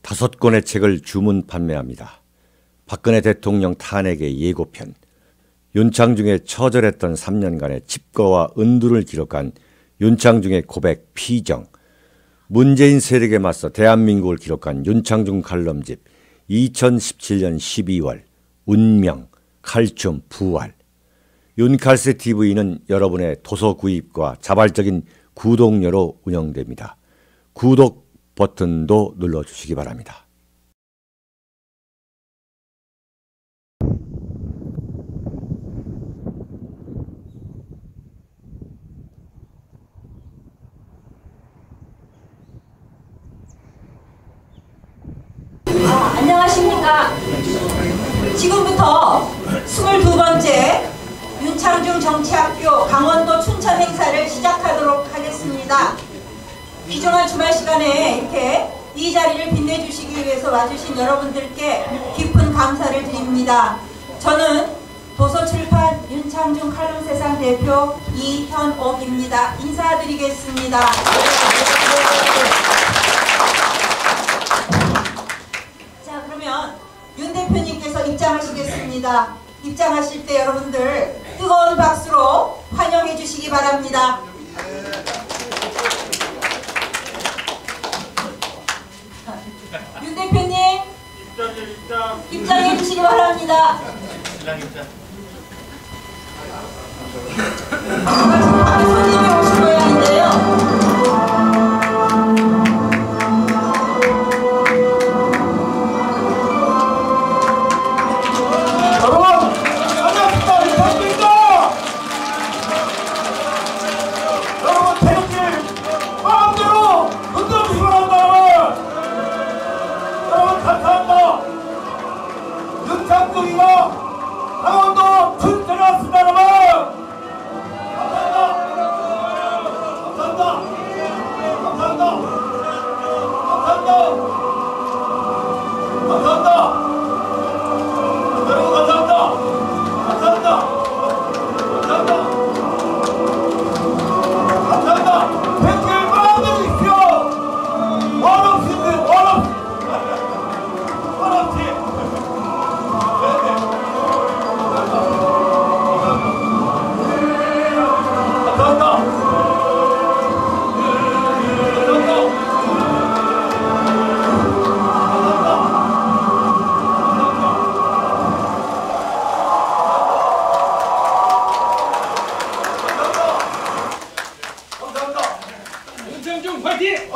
5권의 책을 주문 판매합니다. 박근혜 대통령 탄핵의 예고편, 윤창중의 처절했던 3년간의 칩거와 은둔을 기록한 윤창중의 고백 피정, 문재인 세력에 맞서 대한민국을 기록한 윤창중 칼럼집 2017년 12월, 운명, 칼춤, 부활. 윤칼세 TV는 여러분의 도서 구입과 자발적인 구독료로 운영됩니다. 구독 버튼도 눌러주시기 바랍니다. 안녕하십니까. 지금부터 22번째 윤창중 정치학교 강원도 춘천 행사를 시작하도록 하겠습니다. 귀중한 주말 시간에 이렇게 이 자리를 빛내주시기 위해서 와주신 여러분들께 깊은 감사를 드립니다. 저는 도서출판 윤창중 칼럼세상 대표 이현옥입니다. 인사드리겠습니다. 자, 그러면 윤 대표님께서 입장하시겠습니다. 입장하실 때 여러분들 뜨거운 박수로 환영해 주시기 바랍니다. 윤 대표님 입장해 주시기 바랍니다. 지금 손님이 오신 모양인데요. 강원도 춘천에 왔습니다, 여러분! 감사합니다! 감사합니다! 감사합니다! 감사합니다! 감사합니다! 여러분 감사합니다! 감사합니다! 감사합니다! 감사합니다! 댓글 마음대로 주십시오! 원없이 윤창중 파이팅!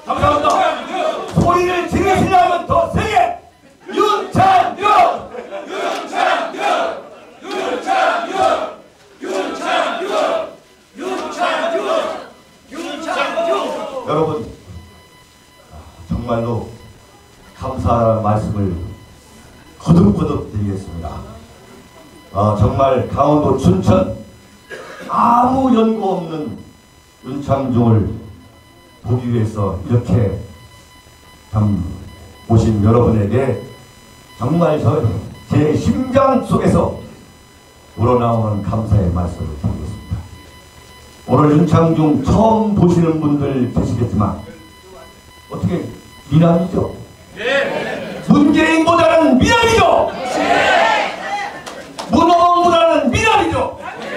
감사합니다. 소리를 지르시려면 더 세게! 윤창중! 윤창중! 윤창중! 윤창중! 윤창중! 윤창중! 여러분, 정말로 감사의 말씀을 거듭거듭 드리겠습니다. 정말 강원도 춘천 아무 연고 없는 윤창중을 보기 위해서 이렇게 참 오신 여러분에게 정말 제 심장 속에서 우러나오는 감사의 말씀을 드리겠습니다. 오늘 윤창중 처음 보시는 분들 계시겠지만 어떻게 미남이죠? 네. 문재인보다는 미남이죠? 네. 문호봉보다는 미남이죠? 네.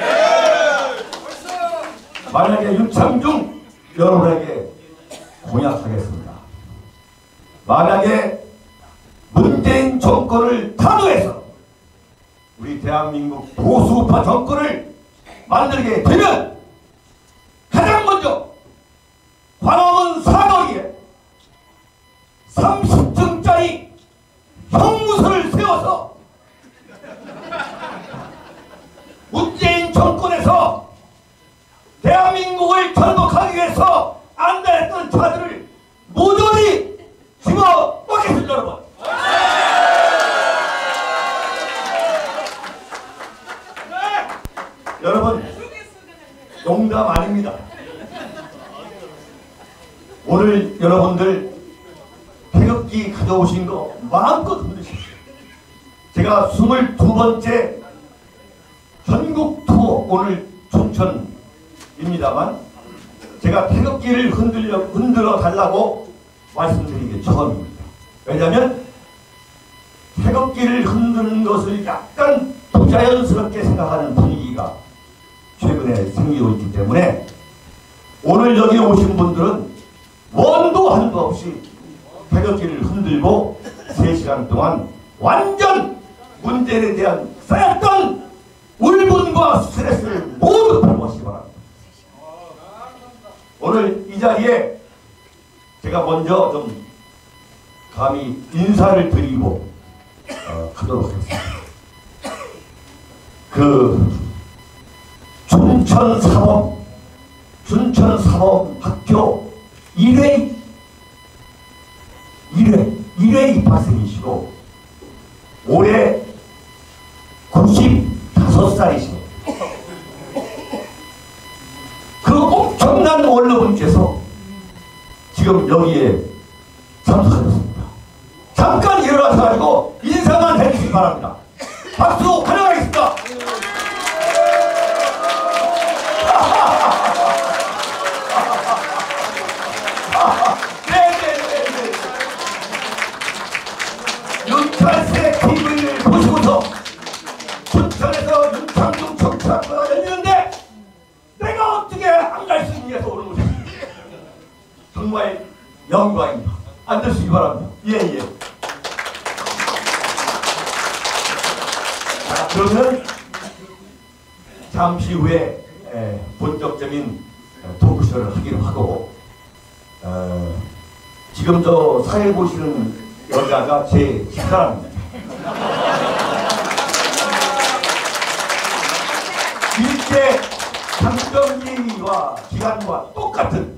만약에 윤창중 여러분에게 공약하겠습니다. 만약에 문재인 정권을 타도해서 우리 대한민국 보수파 정권을 만들게 되면 가장 먼저 광화문 사거리에 30층짜리 형무소를 세워서 문재인 정권에서 대한민국을 전복하기 위해서 안달했던 자들을 모조리 집어먹겠습니다, 여러분. 여러분, 농담 아닙니다. 오늘 여러분들 태극기 가져오신 거 마음껏 흔드십시오. 제가 22번째 전국 투어, 오늘 춘천입니다만 제가 태극기를 흔들어 달라고 말씀드린 게 처음입니다. 왜냐하면 태극기를 흔드는 것을 약간 부자연스럽게 생각하는 분위기가 최근에 생기고 있기 때문에 오늘 여기 오신 분들은 원도 한도 없이 태극기를 흔들고 3시간 동안 완전 문제에 대한 쌓였던 울분과 스트레스를 모두 풀어보시기 바랍니다. 오늘 이 자리에 제가 먼저 좀 감히 인사를 드리고 가도록 하겠습니다. 그 춘천사범학교 1회 입학생이시고 올해 95살이시고 그 엄청난 원로분께서 지금 여기에 참석하셨습니다. 잠깐 일어나셔가지고 인사만 해주시기 바랍니다. 박수 환영하겠습니다. 윤철새 TV를 보시고서 춘천에서 윤창중 청춘학교가 열리는데 내가 어떻게 안 갈 수 있냐 해서 오는 것입니다. 정말 영광입니다. 앉으시기 바랍니다. 예예. 자, 그러면 잠시 후에 본격적인 토크쇼를 하기로 하고 지금 저 사회 보시는 여자가 제 집사람입니다. 일제 강점기와 기간과 똑같은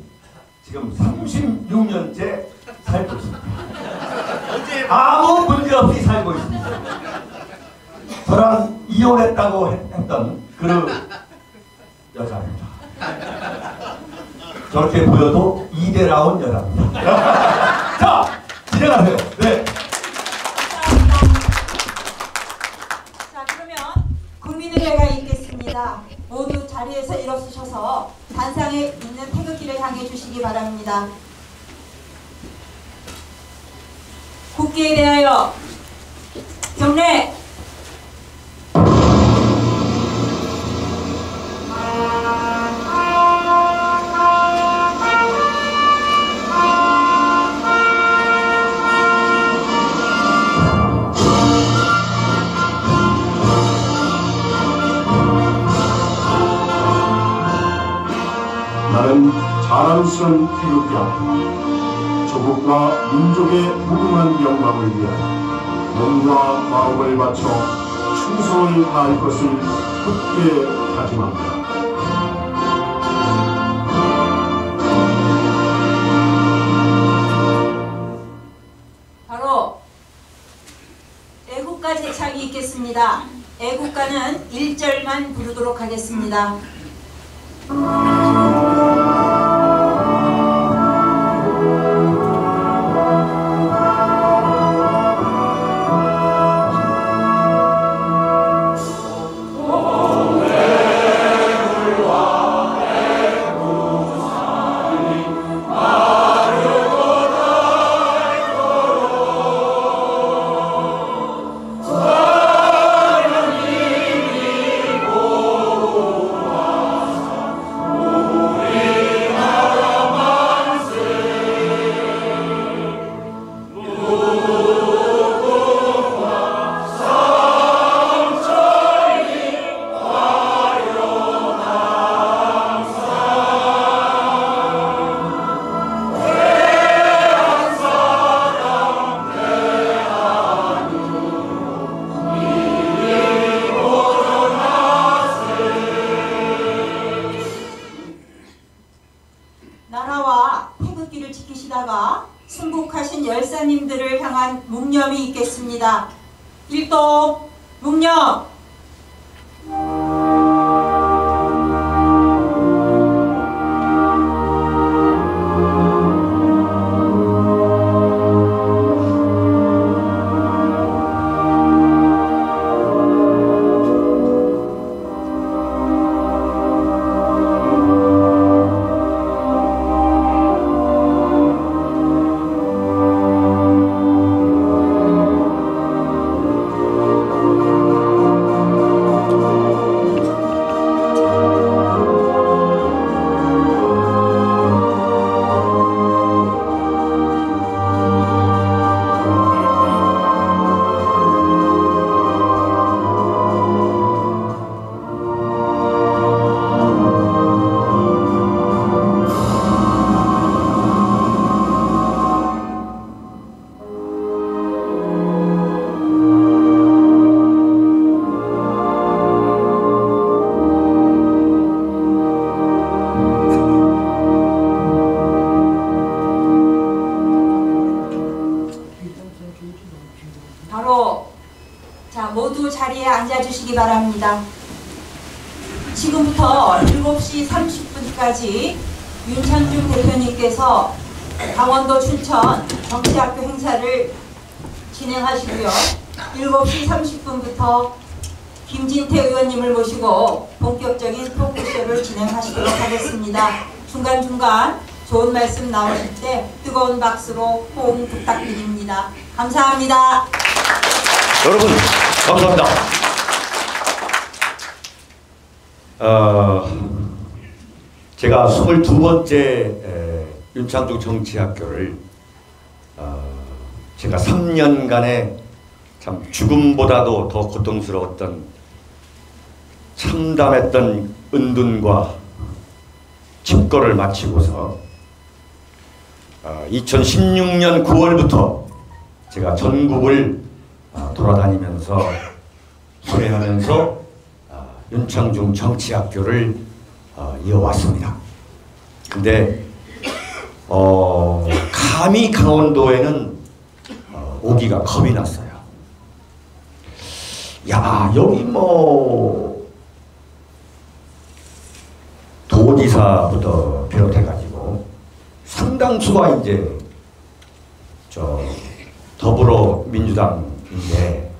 지금 36년째 살고 있습니다. 아무 문제 없이 살고 있습니다. 저랑 이혼했다고 했던 그 여자입니다. 저렇게 보여도 이대라운 여자입니다. 자, 진행하세요. 네. 자, 그러면 국민의회가 있겠습니다. 모두 자리에서 일어서셔서 단상에 있는 태극기를 향해 주시기 바랍니다. 국기에 대하여 경례. 나는 자랑스러운 태극기야. 조국과 민족의 무궁한 영광을 위해 몸과 마음을 바쳐 충성을 다할 것을 굳게 다짐합니다. 바로 애국가 제창이 있겠습니다. 애국가는 1절만 부르도록 하겠습니다. 나라와 태극기를 지키시다가 순국하신 열사님들을 향한 묵념이 있겠습니다. 일동 묵념. 바로 자 모두 자리에 앉아주시기 바랍니다. 지금부터 7시 30분까지 윤창중 대표님께서 강원도 춘천 정치학교 행사를 진행하시고요. 7시 30분부터 김진태 의원님을 모시고 본격적인 토크쇼를 진행하시도록 하겠습니다. 중간중간 좋은 말씀 나오실 때 뜨거운 박수로 호응 부탁드립니다. 감사합니다. 여러분 감사합니다. 제가 22번째 윤창중 정치학교를 제가 3년간의 참 죽음보다도 더 고통스러웠던 참담했던 은둔과 집거를 마치고서 2016년 9월부터 제가 전국을 돌아다니면서 수행하면서 윤창중 정치학교를 이어왔습니다. 근데 감히 강원도에는 오기가 겁이 났어요. 야, 여기 뭐 도지사부터 비롯해가지고 상당수가 이제 저 더불어민주당인데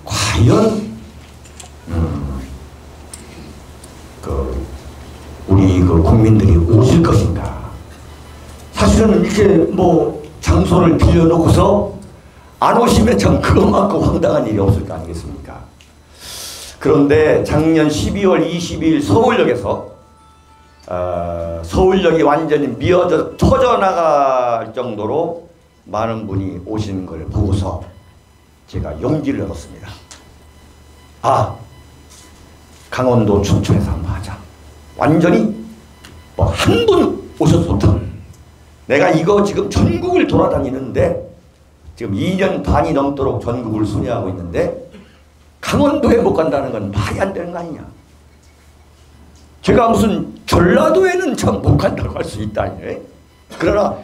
과연 우리 국민들이 오실 것인가? 사실은 이렇게 뭐 장소를 빌려놓고서 안 오시면 참 그것만큼 황당한 일이 없을 거 아니겠습니까? 그런데 작년 12월 22일 서울역에서 서울역이 완전히 터져 나갈 정도로 많은 분이 오시는 걸 보고서 제가 용기를 얻었습니다. 아, 강원도 춘천에서 한번 하자. 완전히 뭐 한 분 오셔도 좋다. 내가 이거 지금 전국을 돌아다니는데 지금 2년 반이 넘도록 전국을 순회하고 있는데 강원도에 못 간다는 건 말이 안 되는 거 아니냐. 제가 무슨 전라도에는 참 못 간다고 할 수 있다. 그러나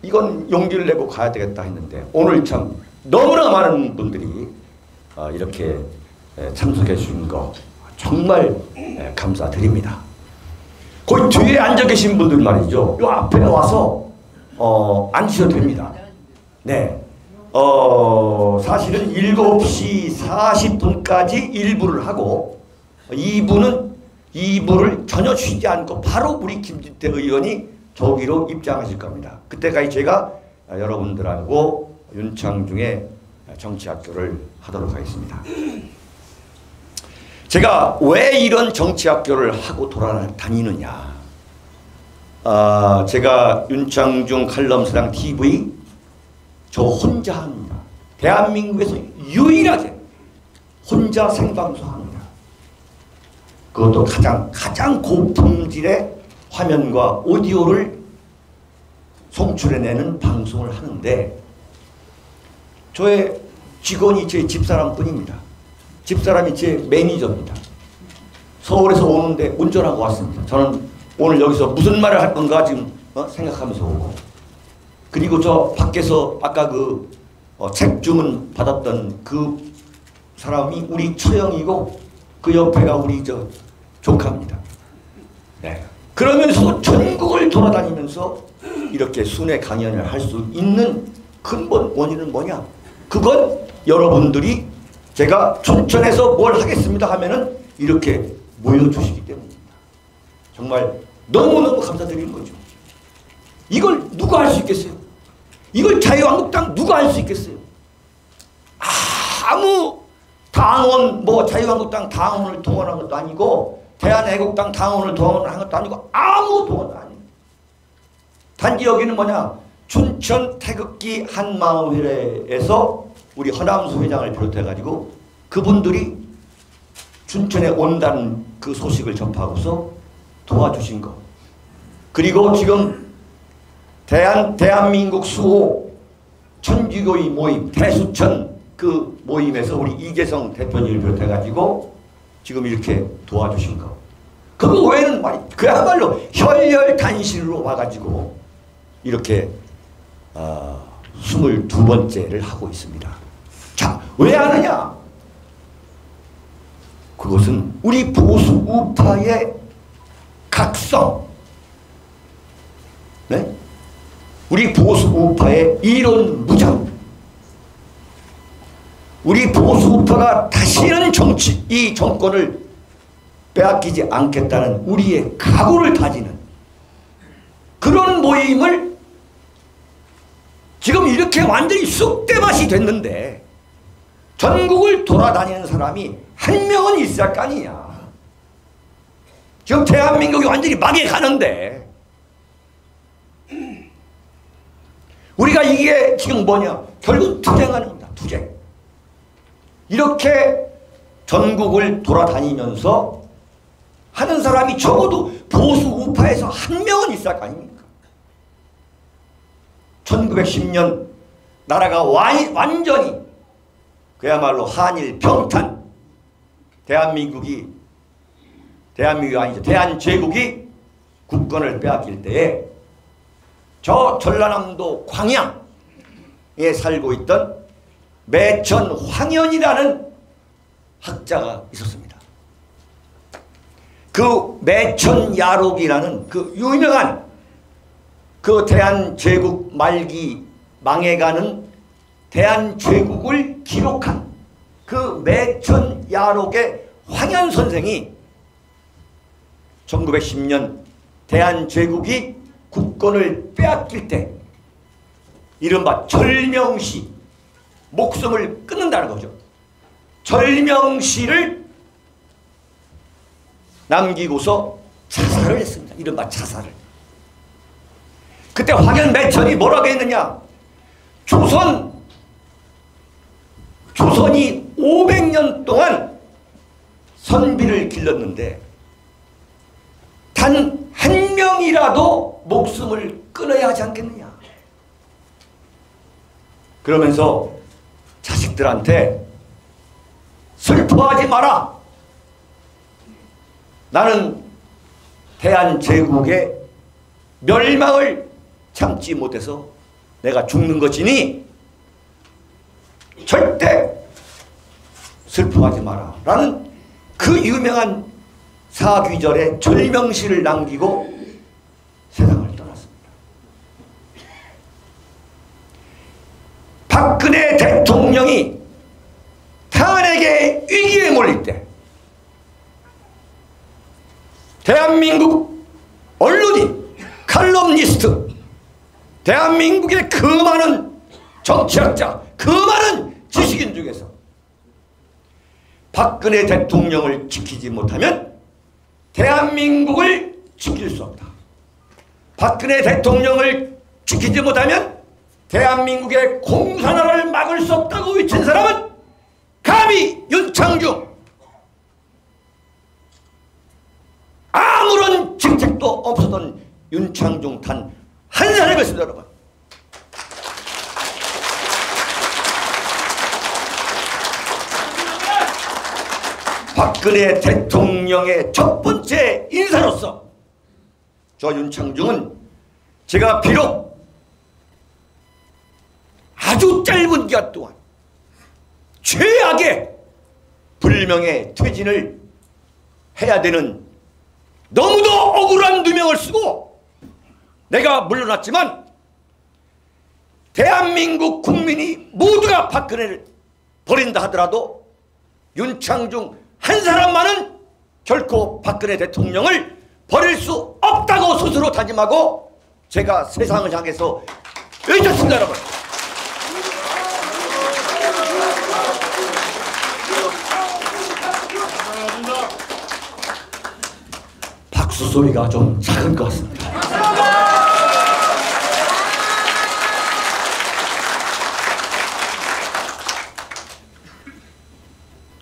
이건 용기를 내고 가야 되겠다 했는데 오늘 참 너무나 많은 분들이 이렇게 참석해 주신 거 정말 감사드립니다. 거기 뒤에 앉아 계신 분들 말이죠. 요 앞에 와서 앉으셔도 됩니다. 네. 사실은 7시 40분까지 1부를 하고 2부를 전혀 쉬지 않고 바로 우리 김진태 의원이 저기로 입장하실 겁니다. 그때까지 제가 여러분들하고 윤창중의 정치학교를 하도록 하겠습니다. 제가 왜 이런 정치학교를 하고 돌아다니느냐. 제가 윤창중 칼럼스랑 TV 저 혼자 합니다. 대한민국에서 유일하게 혼자 생방송합니다. 그것도 가장 고품질의 화면과 오디오를 송출해내는 방송을 하는데 저의 직원이 제 집사람뿐입니다. 집사람이 제 매니저입니다. 서울에서 오는데 운전하고 왔습니다. 저는 오늘 여기서 무슨 말을 할 건가 지금 생각하면서 오고, 그리고 저 밖에서 아까 책 주문 받았던 그 사람이 우리 처형이고 그 옆에가 우리 조카입니다. 네. 그러면서 전국을 돌아다니면서 이렇게 순회 강연을 할 수 있는 근본 원인은 뭐냐? 그건 여러분들이 제가 춘천에서 뭘 하겠습니다 하면은 이렇게 모여주시기 때문입니다. 정말 너무너무 감사드리는 거죠. 이걸 누가 할 수 있겠어요? 이걸 자유한국당 누가 할 수 있겠어요? 아무 당원, 자유한국당 당원을 동원한 것도 아니고 대한애국당 당원을 동원한 것도 아니고 아무 동원도 아닙니다. 단지 여기는 뭐냐? 춘천 태극기 한마음회에서 우리 허남수 회장을 비롯해가지고 그분들이 춘천에 온다는 그 소식을 접하고서 도와주신 거. 그리고 지금 대한민국 수호 천주교의 모임 대수천 그 모임에서 우리 이재성 대표님을 비롯해가지고 지금 이렇게 도와주신 거. 그거 외에는 그야말로 혈혈단신으로 와가지고 이렇게 22번째를 하고 있습니다. 자, 왜 하느냐? 그것은 우리 보수 우파의 각성, 네? 우리 보수 우파의 이론 무장, 우리 보수 우파가 다시는 이 정권을 빼앗기지 않겠다는 우리의 각오를 다지는 그런 모임을 지금 이렇게 완전히 쑥대밭이 됐는데 전국을 돌아다니는 사람이 한 명은 있을 거 아니냐. 지금 대한민국이 완전히 망해 가는데 우리가 이게 지금 뭐냐? 결국 투쟁하는 겁니다. 투쟁. 이렇게 전국을 돌아다니면서 하는 사람이 적어도 보수 우파에서 한 명은 있을 거 아닙니까? 1910년 나라가 완전히 그야말로 한일 병탄, 대한민국이 아니죠. 대한제국이 국권을 빼앗길 때에 저 전라남도 광양에 살고 있던 매천 황현이라는 학자가 있었습니다. 그 매천 야록이라는 그 유명한 그 대한제국 말기 망해가는 대한제국을 기록한 그 매천 야록의 황현 선생이 1910년 대한제국이 국권을 빼앗길 때 이른바 절명시, 목숨을 끊는다는 거죠. 절명시를 남기고서 자살을 했습니다. 이른바 자살을. 그때 황현 매천이 뭐라고 했느냐? 조선이 500년 동안 선비를 길렀는데 단 한 명이라도 목숨을 끊어야 하지 않겠느냐. 그러면서 자식들한테 슬퍼하지 마라. 나는 대한제국의 멸망을 참지 못해서 내가 죽는 것이니 절대 슬퍼하지 마라 라는 그 유명한 사귀절의 절명시를 남기고 세상을 떠났습니다. 박근혜 대통령이 탄핵의 위기에 몰릴 때 대한민국 언론인, 칼럼니스트, 대한민국의 그 많은 정치학자, 그 많은 지식인 중에서 박근혜 대통령을 지키지 못하면 대한민국을 지킬 수 없다. 박근혜 대통령을 지키지 못하면 대한민국의 공산화를 막을 수 없다고 외친 사람은 감히 윤창중, 아무런 정책도 없었던 윤창중 단 한 사람이었습니다, 여러분. 박근혜 대통령의 첫 번째 인사로서 저 윤창중은 제가 비록 아주 짧은 기간 동안 최악의 불명예 퇴진을 해야 되는 너무도 억울한 누명을 쓰고 내가 물러났지만 대한민국 국민이 모두가 박근혜를 버린다 하더라도 윤창중 한 사람만은 결코 박근혜 대통령을 버릴 수 없다고 스스로 다짐하고 제가 세상을 향해서 외쳤습니다, 여러분. 박수 소리가 좀 작은 것 같습니다.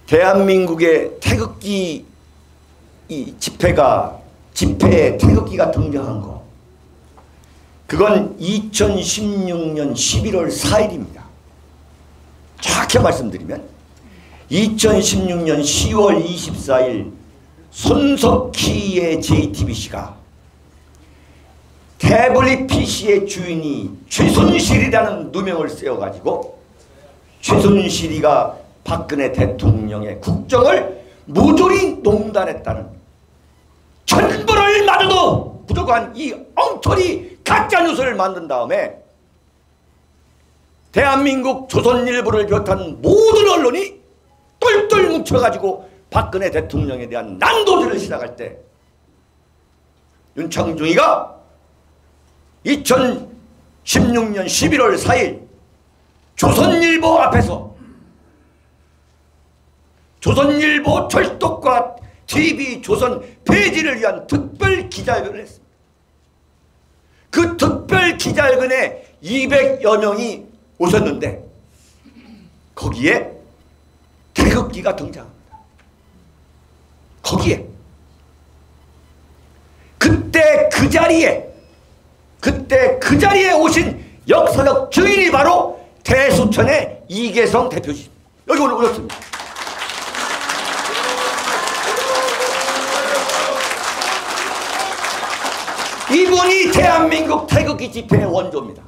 대한민국의 태극기 집회에 태극기가 등장한 거, 그건 2016년 11월 4일입니다. 정확히 말씀드리면 2016년 10월 24일 손석희의 JTBC가 태블릿 PC의 주인이 최순실이라는 누명을 씌워가지고 최순실이가 박근혜 대통령의 국정을 모조리 농단했다는 천벌을 맞아도 부족한 이 엉터리 가짜뉴스를 만든 다음에 대한민국 조선일보를 비롯한 모든 언론이 똘똘 뭉쳐가지고 박근혜 대통령에 대한 난도질을 시작할 때 윤창중이가 2016년 11월 4일 조선일보 앞에서 조선일보 철독과 TV조선 폐지를 위한 특별 기자회견을 했습니다. 그 특별 기자회견에 200여 명이 오셨는데 거기에 태극기가 등장합니다. 거기에 그때 그 자리에 오신 역사적 증인이 바로 대수천의 이계성 대표님. 여기 오늘 오셨습니다. 이분이 대한민국 태극기 집회의 원조입니다.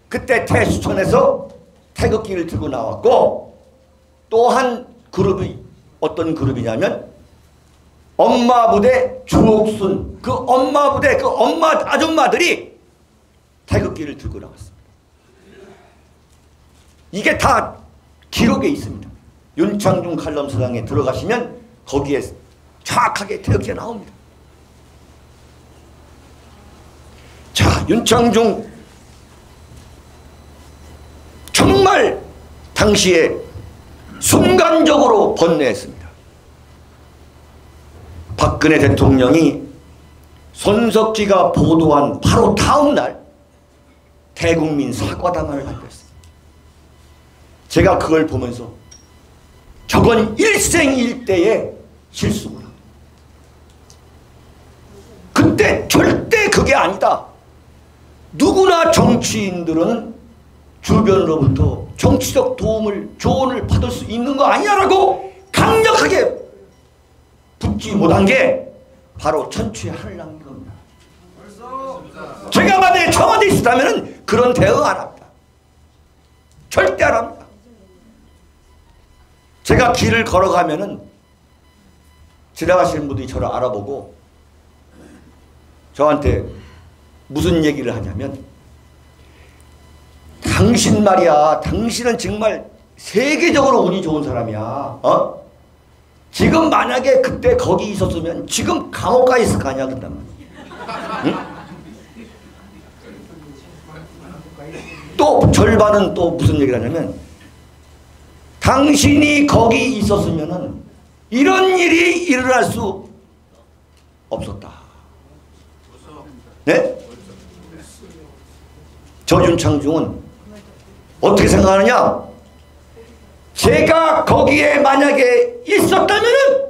그때 대수천에서 태극기를 들고 나왔고 또 한 그룹이 어떤 그룹이냐면 엄마 부대 주옥순 그 엄마 부대 그 엄마 아줌마들이 태극기를 들고 나왔습니다. 이게 다 기록에 있습니다. 윤창중 칼럼사랑에 들어가시면 거기에 정확하게 태극기가 나옵니다. 자, 윤창중 정말 당시에 순간적으로 번뇌했습니다. 박근혜 대통령이 손석희가 보도한 바로 다음 날 대국민 사과담화를 발표했습니다. 제가 그걸 보면서 저건 일생일대의 실수구나. 그때 절대 그게 아니다. 누구나 정치인들은 주변으로부터 정치적 도움을 조언을 받을 수 있는 거 아니냐라고 강력하게 붙지 못한 게 바로 천추의 한량인 겁니다. 제가 만약에 청와대에 있었다면 그런 대응 안 합니다. 절대 안 합니다. 제가 길을 걸어가면은 지나가시는 분들이 저를 알아보고 저한테 무슨 얘기를 하냐면 당신 말이야, 당신은 정말 세계적으로 운이 좋은 사람이야. 어? 지금 만약에 그때 거기 있었으면 지금 감옥 가 있을 거 아니야. 그런단 말이야. 응? 또 절반은 또 무슨 얘기를 하냐면 당신이 거기 있었으면 이런 일이 일어날 수 없었다. 네? 저 윤창중은 어떻게 생각하느냐? 제가 거기에 만약에 있었다면은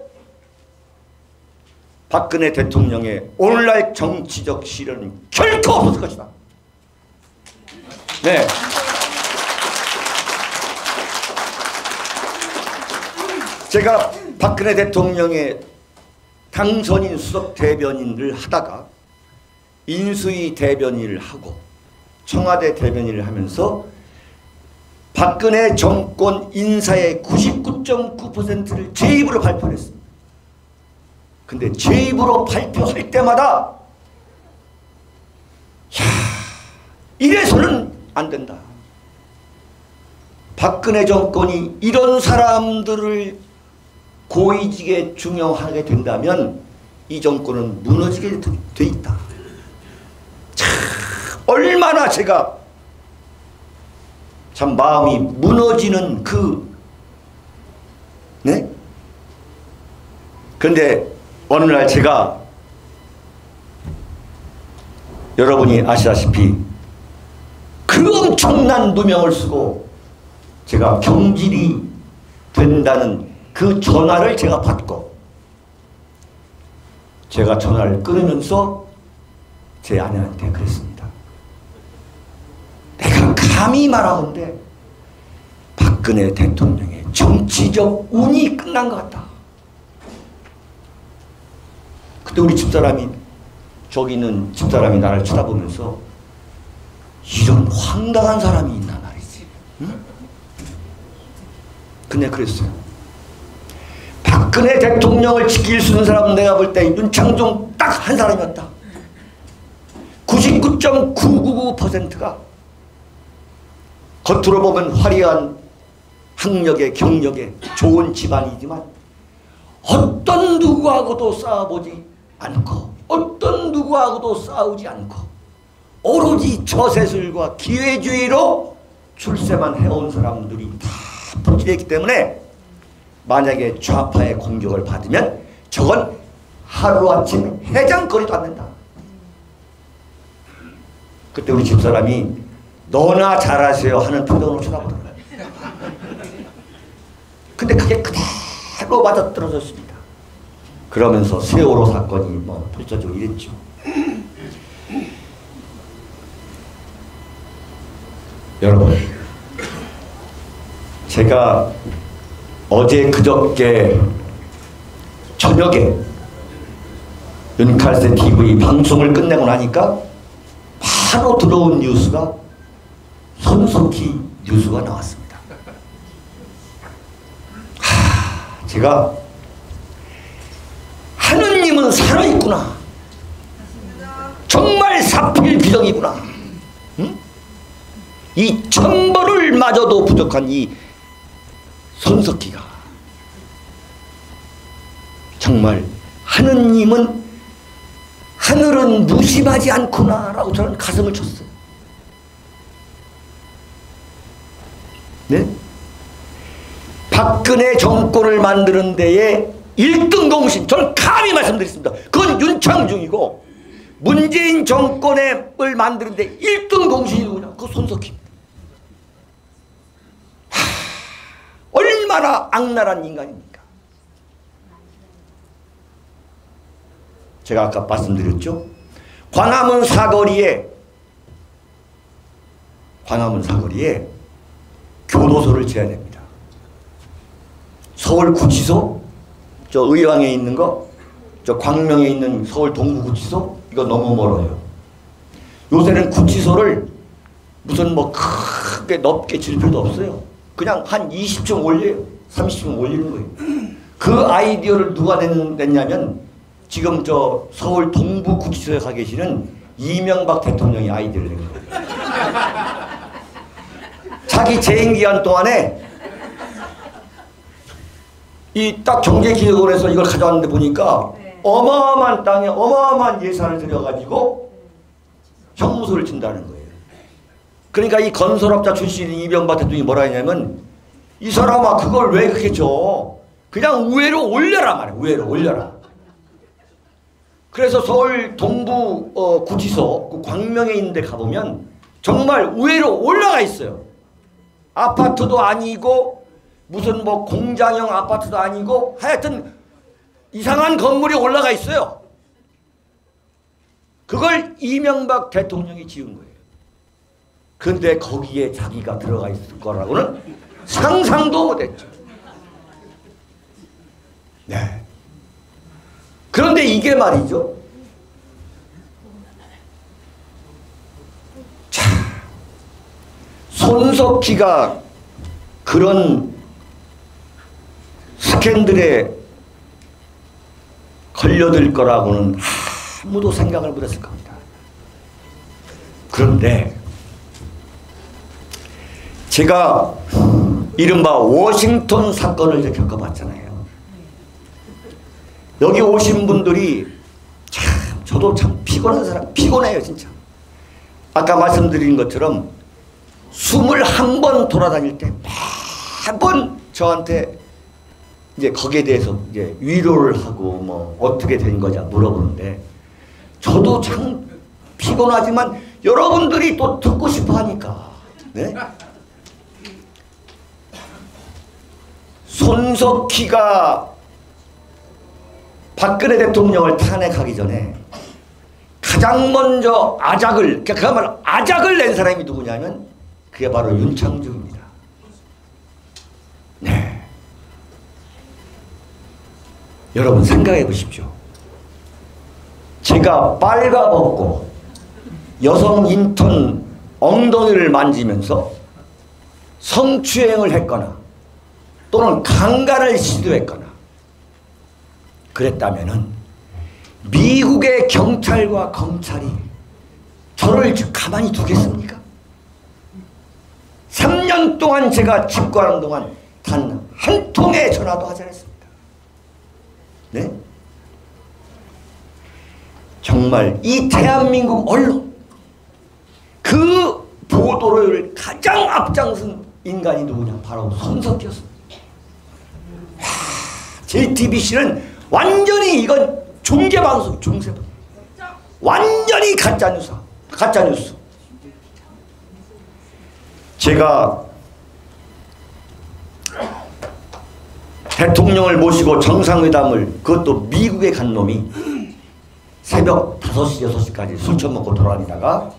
박근혜 대통령의 오늘날 정치적 시련은 결코 없었을 것이다. 네. 제가 박근혜 대통령의 당선인 수석 대변인을 하다가 인수위 대변인을 하고 청와대 대변인을 하면서 박근혜 정권 인사의 99.9%를 제 입으로 발표를 했습니다. 근데 제 입으로 발표할 때마다 이래서는 안 된다. 박근혜 정권이 이런 사람들을 고위직에 중용하게 된다면 이 정권은 무너지게 돼 있다. 참 얼마나 제가 참 마음이 무너지는 네? 그런데 어느 날 제가 여러분이 아시다시피 그 엄청난 누명을 쓰고 제가 경질이 된다는 그 전화를 제가 받고 제가 전화를 끊으면서 제 아내한테 그랬습니다. 내가 감히 말하건대 박근혜 대통령의 정치적 운이 끝난 것 같다. 그때 우리 집사람이 저기 있는 집사람이 나를 쳐다보면서 이런 황당한 사람이 있나 말이지. 응? 근데 그랬어요. 박근혜 대통령을 지킬 수 있는 사람은 내가 볼 때 윤창중 딱 한 사람이었다. 99.999%가 겉으로 보면 화려한 학력에 경력에 좋은 집안이지만 어떤 누구하고도 싸워보지 않고 어떤 누구하고도 싸우지 않고 오로지 처세술과 기회주의로 출세만 해온 사람들이 다 포진했기 때문에 만약에 좌파의 공격을 받으면 저건 하루아침 해장거리도 안 된다. 그때 우리 집사람이 너나 잘하세요 하는 표정으로 쳐다보더라고요. 근데 그게 그대로 맞아떨어졌습니다. 그러면서 세월호 사건이 뭐 펼쳐지고 이랬죠. 여러분, 제가 어제 그저께 저녁에 윤칼세 TV 방송을 끝내고 나니까 바로 들어온 뉴스가 손석희 뉴스가 나왔습니다. 제가 하느님은 살아있구나. 정말 사필비정이구나. 응? 이 천벌을 마저도 부족한 이 손석희가 정말 하늘은 무심하지 않구나 라고 저는 가슴을 쳤어요. 네? 박근혜 정권을 만드는 데에 1등 공신, 저는 감히 말씀드리겠습니다. 그건 윤창중이고 문재인 정권을 만드는 데 1등 공신이 누구냐? 그거 손석희입니다. 얼마나 악랄한 인간입니까? 제가 아까 말씀드렸죠? 광화문 사거리에 교도소를 지어야 됩니다. 서울구치소, 저 의왕에 있는 거, 저 광명에 있는 서울 동부구치소, 이거 너무 멀어요. 요새는 구치소를 무슨 뭐 크게 넓게 질 필요도 없어요. 그냥 한 20층 올려요. 30층 올리는 거예요. 그 아이디어를 누가 냈냐면 지금 저 서울 동부구치소에 가 계시는 이명박 대통령이 아이디어를 낸 거예요. 자기 재임 기간 동안에 이 딱 경제기획원에서 이걸 가져왔는데 보니까 어마어마한 땅에 어마어마한 예산을 들여가지고 형무소를 진다는 거예요. 그러니까 이 건설업자 출신인 이명박 대통령이 뭐라 했냐면 이 사람아 그걸 왜 그렇게 줘? 그냥 우회로 올려라 말이야. 우회로 올려라. 그래서 서울 동부 구치소 그 광명에 있는 데 가보면 정말 우회로 올라가 있어요. 아파트도 아니고 무슨 뭐 공장형 아파트도 아니고 하여튼 이상한 건물이 올라가 있어요. 그걸 이명박 대통령이 지은 거예요. 근데 거기에 자기가 들어가 있을 거라고는 상상도 못했죠. 네. 그런데 이게 말이죠. 자, 손석희가 그런 스캔들에 걸려들 거라고는 아무도 생각을 못했을 겁니다. 그런데 제가 이른바 워싱턴 사건을 겪어봤잖아요. 여기 오신 분들이 참 저도 참 피곤한 사람, 피곤해요 진짜. 아까 말씀드린 것처럼 21번 돌아다닐 때 매번 저한테 이제 거기에 대해서 이제 위로를 하고 뭐 어떻게 된 거냐 물어보는데 저도 참 피곤하지만 여러분들이 또 듣고 싶어 하니까. 네? 손석희가 박근혜 대통령을 탄핵하기 전에 가장 먼저 아작을, 그야말로 아작을 낸 사람이 누구냐면 그게 바로 윤창중입니다. 네. 여러분 생각해 보십시오. 제가 빨가벗고 여성 인턴 엉덩이를 만지면서 성추행을 했거나 또는 강간을 시도했거나 그랬다면은 미국의 경찰과 검찰이 저를 가만히 두겠습니까? 3년 동안 제가 집권하는 동안 단 한 통의 전화도 하지 않았습니다. 네? 정말 이 대한민국 언론 그 보도를 가장 앞장선 인간이 누구냐? 바로 손석희였습니다. JTBC는 완전히 이건 중계방송, 중세방. 완전히 가짜뉴스. 제가 대통령을 모시고 정상회담을 그것도 미국에 간 놈이 새벽 5시, 6시까지 술 처먹고 돌아다니다가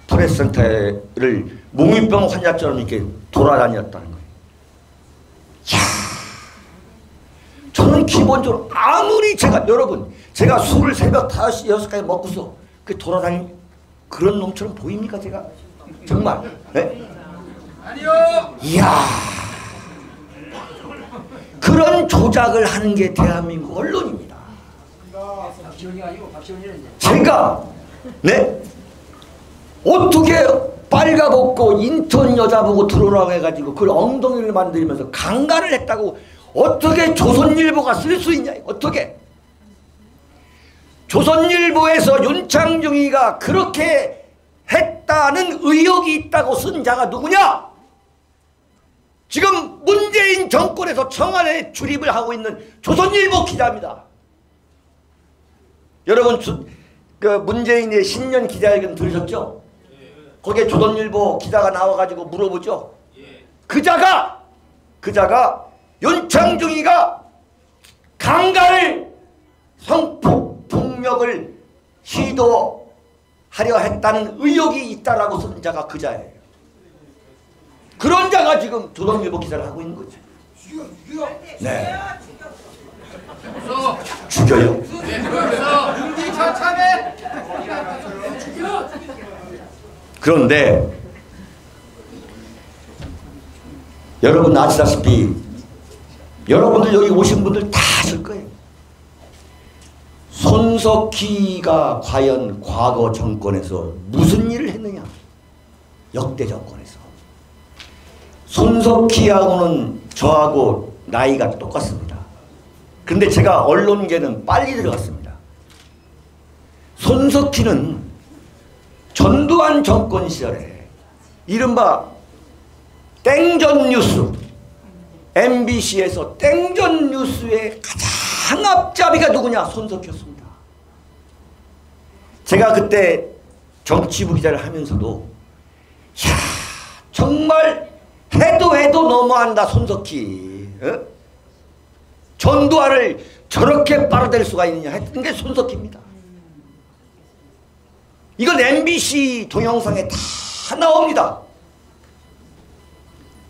프레스센터를 몽유병 환자처럼 이렇게 돌아다녔다는 거예요. 이야, 저는 기본적으로 아무리 여러분, 제가 술을 새벽 5시, 6시까지 먹고서 그 돌아다니는 그런 놈처럼 보입니까, 제가? 정말. 네? 아니요. 이야, 그런 조작을 하는 게 대한민국 언론입니다. 제가 네? 어떻게 빨가벗고 인턴 여자 보고 들어오라고 해가지고 그걸 엉덩이를 만들면서 강간을 했다고 어떻게 조선일보가 쓸 수 있냐? 어떻게? 조선일보에서 윤창중이가 그렇게 했다는 의혹이 있다고 쓴 자가 누구냐? 지금 문재인 정권에서 청와대에 출입을 하고 있는 조선일보 기자입니다. 여러분 그 문재인의 신년 기자회견 들으셨죠? 거기에 조선일보 기자가 나와가지고 물어보죠. 그자가 윤창중이가 강간을 성폭력을 시도하려 했다는 의혹이 있다라고 쓴 자가 그자예요. 그런 자가 지금 조선일보 기자를 하고 있는 거죠. 네. 죽여요. 그런데 여러분 아시다시피 여러분들 여기 오신 분들 다 아실 거예요. 손석희가 과연 과거 정권에서 무슨 일을 했느냐? 역대 정권에서. 손석희하고는 저하고 나이가 똑같습니다. 근데 제가 언론계는 빨리 들어갔습니다. 손석희는 전두환 정권 시절에 이른바 땡전 뉴스, MBC에서 땡전 뉴스의 가장 앞잡이가 누구냐? 손석희였습니다. 제가 그때 정치부 기자를 하면서도 이야, 정말 해도 너무한다 손석희. 어? 전두환을 저렇게 빨아댈 수가 있느냐 했던 게 손석희입니다. 이건 MBC 동영상에 다 나옵니다.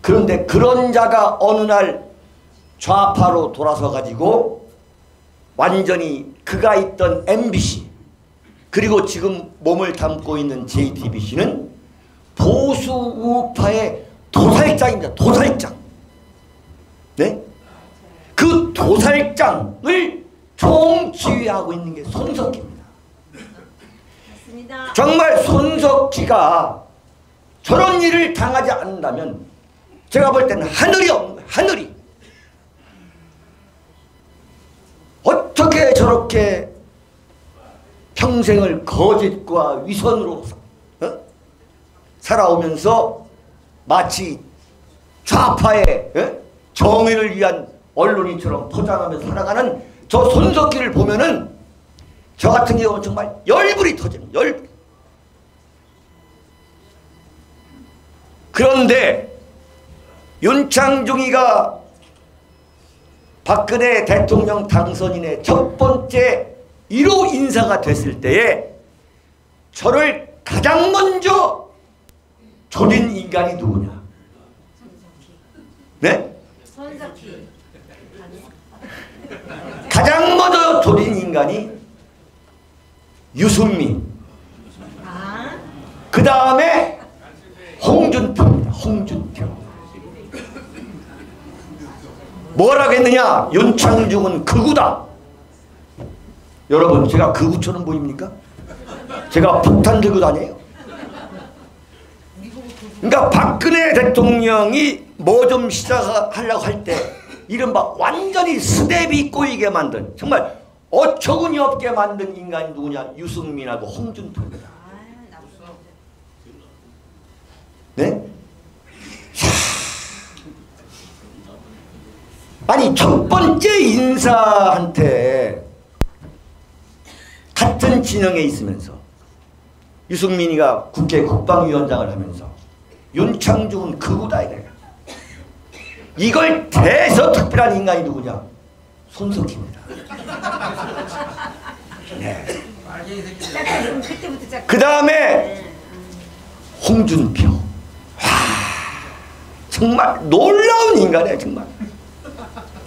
그런데 그런 자가 어느 날 좌파로 돌아서 가지고 완전히 그가 있던 MBC 그리고 지금 몸을 담고 있는 JTBC는 보수 우파의 도살장입니다. 도살장. 네? 그 도살장을 총지휘하고 있는 게 손석희입니다. 맞습니다. 정말 손석희가 저런 일을 당하지 않는다면 제가 볼 때는 하늘이 없는 거예요. 하늘이. 어떻게 저렇게 평생을 거짓과 위선으로 살아오면서 마치 좌파의 정의를 위한 언론인처럼 포장하면서 살아가는 저 손석희를 보면은 저 같은 경우는 정말 열불이 터집니다. 열불. 그런데 윤창중이가 박근혜 대통령 당선인의 첫 번째 1호 인사가 됐을 때에 저를 가장 먼저 조린 인간이 누구냐? 네? 손석희. 가장 먼저 조린 인간이 유승민, 그 다음에 홍준표입니다. 홍준표. 뭐라고 했느냐? 윤창중은 극우다. 여러분, 제가 극우처럼 보입니까? 제가 폭탄 들고 다녀요. 그러니까 박근혜 대통령이 뭐 좀 시작하려고 할 때 이른바 완전히 스텝이 꼬이게 만든, 정말 어처구니 없게 만든 인간이 누구냐? 유승민하고 홍준표입니다. 네? 아니, 첫 번째 인사한테 같은 진영에 있으면서 유승민이가 국회 국방위원장을 하면서 윤창중은 극우다 이거야. 이걸 대서특별한 인간이 누구냐? 손석희입니다. 네. 그 다음에 홍준표. 와, 정말 놀라운 인간이에요. 정말.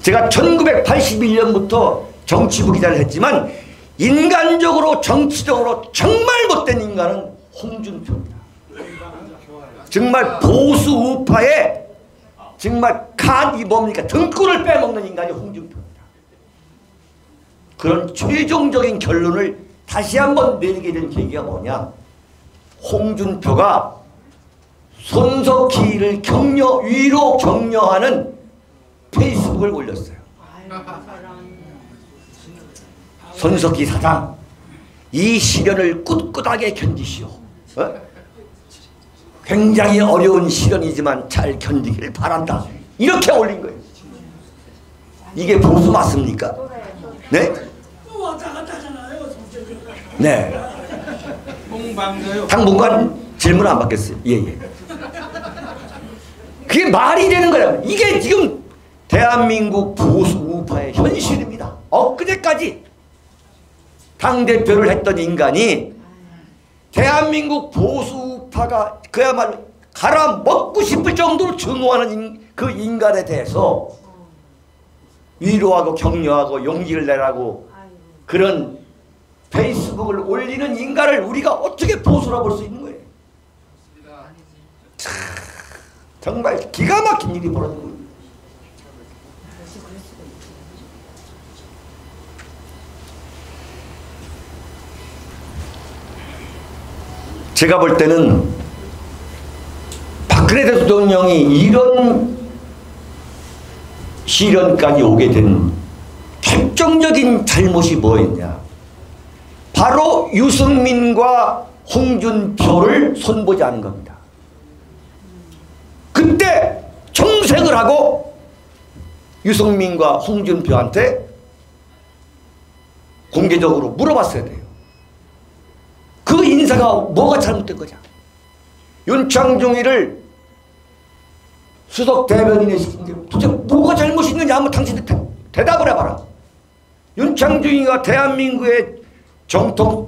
제가 1981년부터 정치부 기자를 했지만 인간적으로 정치적으로 정말 못된 인간은 홍준표입니다. 정말 보수 우파의 정말 이 뭡니까? 등골을 빼먹는 인간이 홍준표입니다. 그런 최종적인 결론을 다시 한번 내리게 된 계기가 뭐냐? 홍준표가 손석희를 위로 격려하는 페이스북을 올렸어요. 손석희 사장, 이 시련을 꿋꿋하게 견디시오. 굉장히 어려운 시련이지만 잘 견디길 바란다. 이렇게 올린 거예요. 이게 보수 맞습니까? 네? 네. 당분간 질문 안 받겠어요. 예. 그게 말이 되는 거야. 이게 지금 대한민국 보수 우파의 현실입니다. 엊그제까지 당대표를 했던 인간이 대한민국 보수 우파가 그야말로 갈아먹고 싶을 정도로 증오하는 그 인간에 대해서 위로하고 격려하고 용기를 내라고 그런 페이스북을 올리는 인간을 우리가 어떻게 보수라 볼 수 있는 거예요? 정말 기가 막힌 일이 벌어진 거예요. 제가 볼 때는 박근혜 대통령이 이런 시련까지 오게 된 결정적인 잘못이 뭐였냐? 바로 유승민과 홍준표를 손보지 않은 겁니다. 그때 정색을 하고 유승민과 홍준표한테 공개적으로 물어봤어야 돼요. 그 인사가 뭐가 잘못된 거냐? 윤창중이를 수석 대변인에 시킨 게 도대체 뭐가 잘못이 있느냐 한번 당신들 대답을 해봐라. 윤창중이가 대한민국의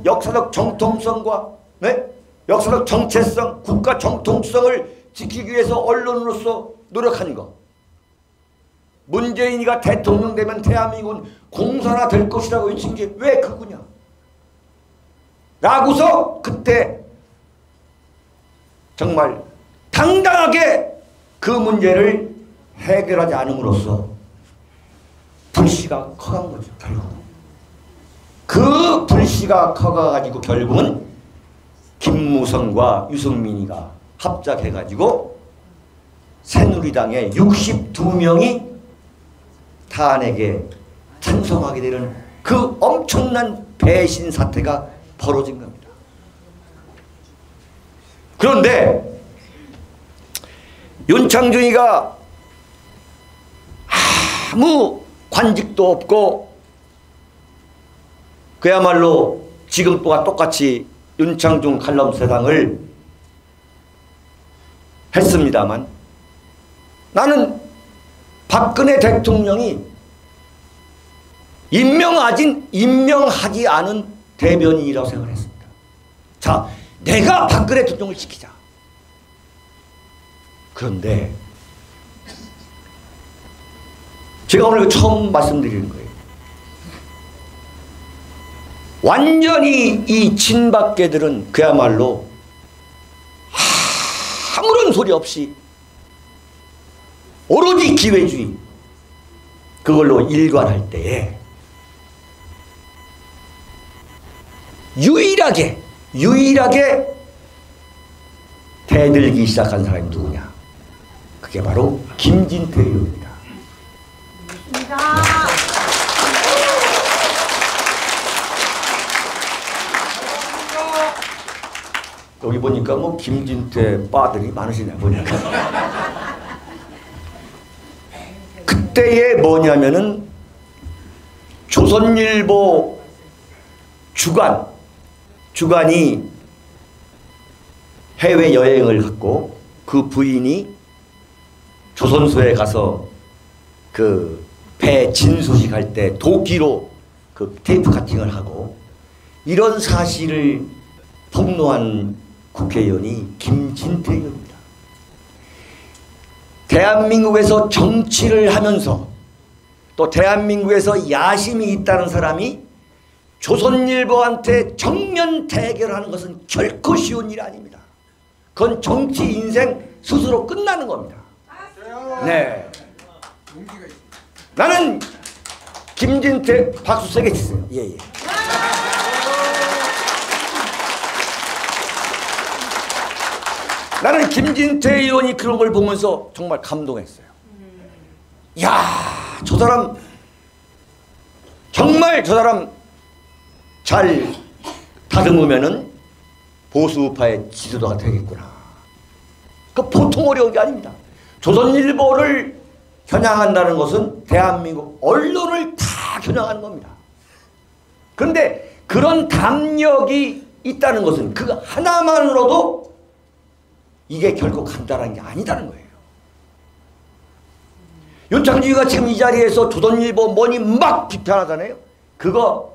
역사적 정통성과 역사적 정체성, 국가 정통성을 지키기 위해서 언론으로서 노력한 거. 문재인이가 대통령 되면 대한민국은 공산화 될 것이라고 외친 게 왜 그거냐? 라고서 그때 정말 당당하게 그 문제를 해결하지 않음으로써 불씨가 커간 거죠. 결국 그 불씨가 커가가지고 결국은 김무성과 유승민이가 합작해가지고 새누리당의 62명이 탄핵에 찬성하게 되는 그 엄청난 배신 사태가 벌어진 겁니다. 그런데 윤창중이가 아무 관직도 없고 그야말로 지금과 똑같이 윤창중 칼럼세상을 했습니다만 나는 박근혜 대통령이 임명하지 않은 대변인이라고 생각했습니다. 자, 내가 박근혜 대통령을 지키자. 그런데 제가 오늘 처음 말씀드리는 거예요. 완전히 이 친박계들은 그야말로 아무런 소리 없이 오로지 기회주의 그걸로 일관할 때에 유일하게 대들기 시작한 사람이 누구냐? 그게 바로 김진태 의원입니다. 여기 보니까 뭐 김진태 빠들이 많으시네 보니까. 그때에 뭐냐면은 조선일보 주간이 해외 여행을 갔고 그 부인이 조선소에 가서 그 배 진수식 할 때 도끼로 그 테이프 카팅을 하고 이런 사실을 폭로한 국회의원이 김진태 의원입니다. 대한민국에서 정치를 하면서 또 대한민국에서 야심이 있다는 사람이 조선일보한테 정면 대결하는 것은 결코 쉬운 일이 아닙니다. 그건 정치 인생 스스로 끝나는 겁니다. 네. 나는 김진태 박수 세게 치세요. 예. 나는 김진태 의원이 그런 걸 보면서 정말 감동했어요. 야, 저 사람 정말 저 사람 잘 다듬으면은 보수우파의 지도자가 되겠구나. 그 보통 어려운 게 아닙니다. 조선일보를 겨냥한다는 것은 대한민국 언론을 다 겨냥하는 겁니다. 그런데 그런 담력이 있다는 것은 그 하나만으로도 이게 결코 간단한 게 아니다는 거예요. 윤창주가 지금 이 자리에서 조선일보 뭐니 막 비판하잖아요. 그거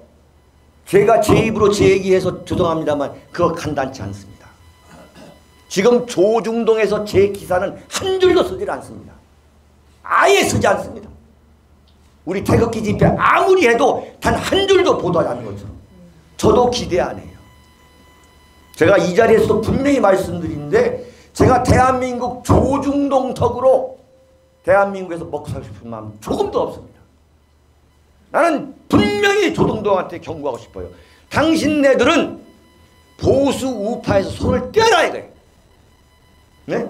제가 제 입으로 제 얘기해서 죄송합니다만 그거 간단치 않습니다. 지금 조중동에서 제 기사는 한 줄도 쓰질 않습니다. 아예 쓰지 않습니다. 우리 태극기 집회 아무리 해도 단 한 줄도 보도하지 않는 것처럼 저도 기대 안 해요. 제가 이 자리에서도 분명히 말씀드리는데 제가 대한민국 조중동 덕으로 대한민국에서 먹고 살고 싶은 마음 조금도 없습니다. 나는 분명히 조중동한테 경고하고 싶어요. 당신네들은 보수 우파에서 손을 떼어라 이거예요. 네?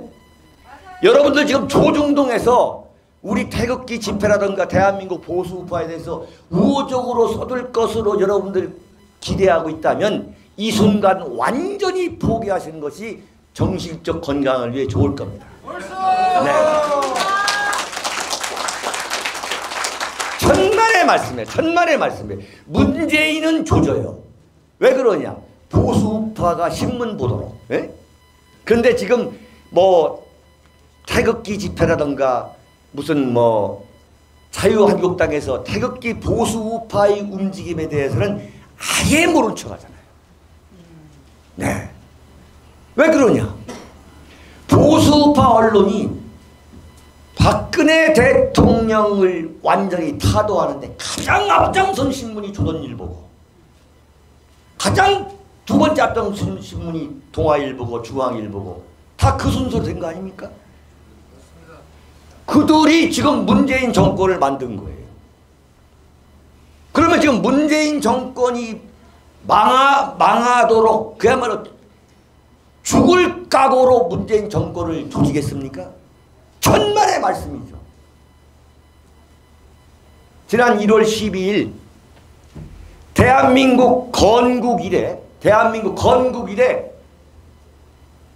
여러분들 지금 조중동에서 우리 태극기 집회라든가 대한민국 보수 우파에 대해서 우호적으로 쏟을 것으로 여러분들 기대하고 있다면 이 순간 완전히 포기하시는 것이 정신적 건강을 위해 좋을 겁니다. 네. 천만의 말씀이에요. 문재인은 조져요. 왜 그러냐? 보수 우파가 신문 보도로. 네? 그런데 지금 뭐 태극기 집회라든가 무슨 뭐 자유한국당에서 태극기 보수 우파의 움직임에 대해서는 아예 모른 척 하잖아요. 네. 왜 그러냐? 보수 우파 언론이 박근혜 대통령을 완전히 타도하는데 가장 앞장선 신문이 조선일보고 가장 두 번째 앞장선 신문이 동아일보고 중앙일보고 다 그 순서로 된 거 아닙니까? 그들이 지금 문재인 정권을 만든 거예요. 그러면 지금 문재인 정권이 망하도록 그야말로 죽을 각오로 문재인 정권을 조지겠습니까? 천만의 말씀이죠. 지난 1월 12일 대한민국 건국 이래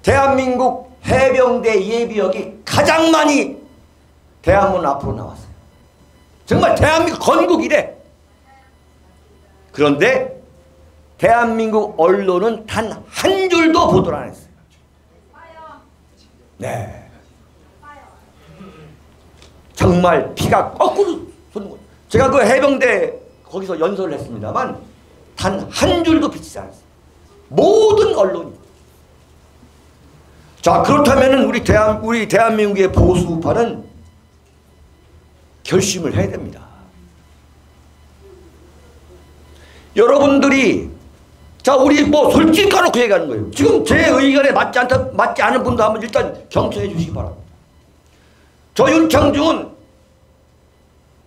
대한민국 해병대 예비역이 가장 많이 대한문 앞으로 나왔어요. 정말 대한민국 건국 이래. 그런데 대한민국 언론은 단 한 줄도 보도를 안 했어요. 네. 정말 피가 거꾸로 솟는 거예요. 제가 그 해병대 거기서 연설을 했습니다만 단 한 줄도 비치지 않았어요. 모든 언론이. 자, 그렇다면 우리 대한민국의 보수 우파는 결심을 해야 됩니다. 여러분들이 자, 우리 뭐 솔직히 까놓고 얘기하는 거예요. 지금 제 의견에 맞지 않은 분도 한번 일단 경청해 주시기 바랍니다. 저 윤창중은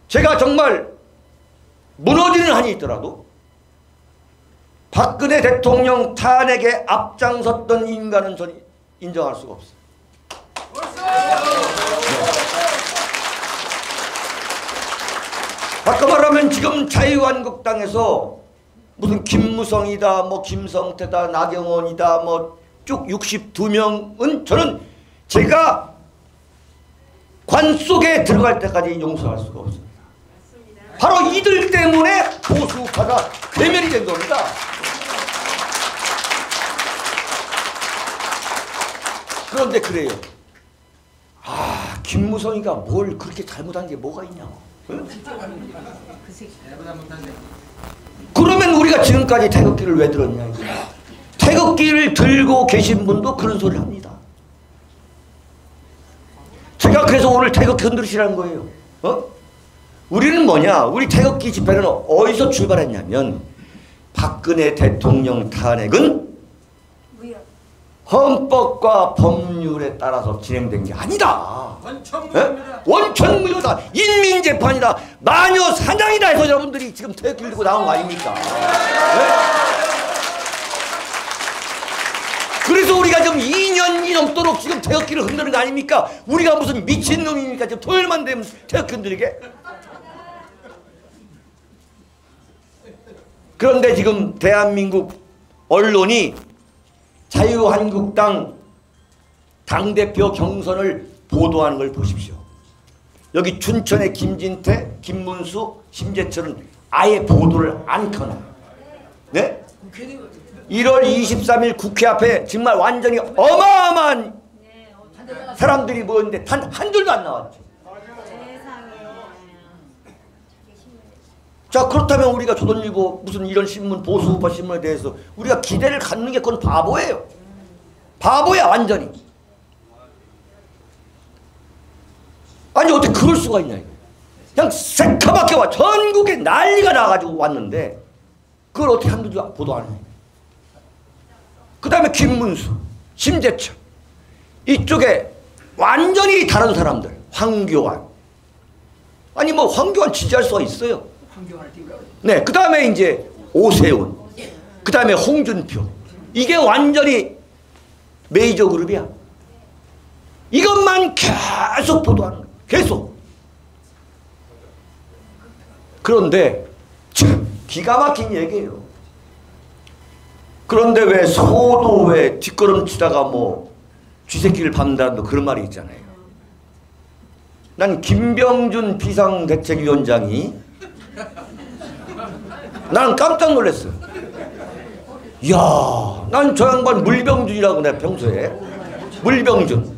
제가 정말 무너지는 한이 있더라도 박근혜 대통령 탄핵에 앞장섰던 인간은 저는 인정할 수가 없어요. 아까 말하면 지금 자유한국당에서 무슨 김무성이다, 뭐 김성태다, 나경원이다, 뭐 쭉 62명은 저는 제가 관 속에 들어갈 때까지 용서할 수가 없습니다. 바로 이들 때문에 보수파가 괴멸이 된 겁니다. 그런데 그래요. 아, 김무성이가 뭘 그렇게 잘못한 게 뭐가 있냐고. 응? 그러면 우리가 지금까지 태극기를 왜 들었냐. 태극기를 들고 계신 분도 그런 소리를 합니다. 제가 그래서 오늘 태극기 흔들으시라는 거예요. 우리는 뭐냐, 우리 태극기 집회는 어디서 출발했냐면 박근혜 대통령 탄핵은 헌법과 법률에 따라서 진행된 게 아니다. 원천무효다. 인민재판이다. 마녀 사냥이다 해서 여러분들이 지금 태극기를 들고 나온 거 아닙니까? 그래서 우리가 지금 2년이 넘도록 지금 태극기를 흔드는 거 아닙니까? 우리가 무슨 미친놈입니까? 지금 토요일만 되면 태극기 흔들게? 그런데 지금 대한민국 언론이 자유한국당 당대표 경선을 보도하는 걸 보십시오. 여기 춘천의 김진태, 김문수, 심재철은 아예 보도를 않거나, 네? 1월 23일 국회 앞에 정말 완전히 어마어마한 사람들이 모였는데 단 한 줄도 안 나왔죠. 자, 그렇다면 우리가 조선일보 무슨 이런 신문, 보수우파 신문에 대해서 우리가 기대를 갖는 게 그건 바보예요. 바보야, 완전히. 아니, 어떻게 그럴 수가 있냐. 그냥 새카맣게 와. 전국에 난리가 나가지고 왔는데 그걸 어떻게 한두 줄 보도 안 해. 그 다음에 김문수, 심재철, 이쪽에 완전히 다른 사람들, 황교안. 아니, 뭐 황교안 지지할 수가 있어요. 네, 그 다음에 이제 오세훈, 그 다음에 홍준표. 이게 완전히 메이저 그룹이야. 이것만 계속 보도하는 거야. 계속. 그런데 참 기가 막힌 얘기예요. 그런데 왜 소도 왜 뒷걸음치다가 뭐 쥐새끼를 밟는다는 그런 말이 있잖아요. 난 김병준 비상대책위원장이 나는 깜짝 놀랐어요. 이야, 난 저 양반 물병준이라고 내가 평소에. 물병준.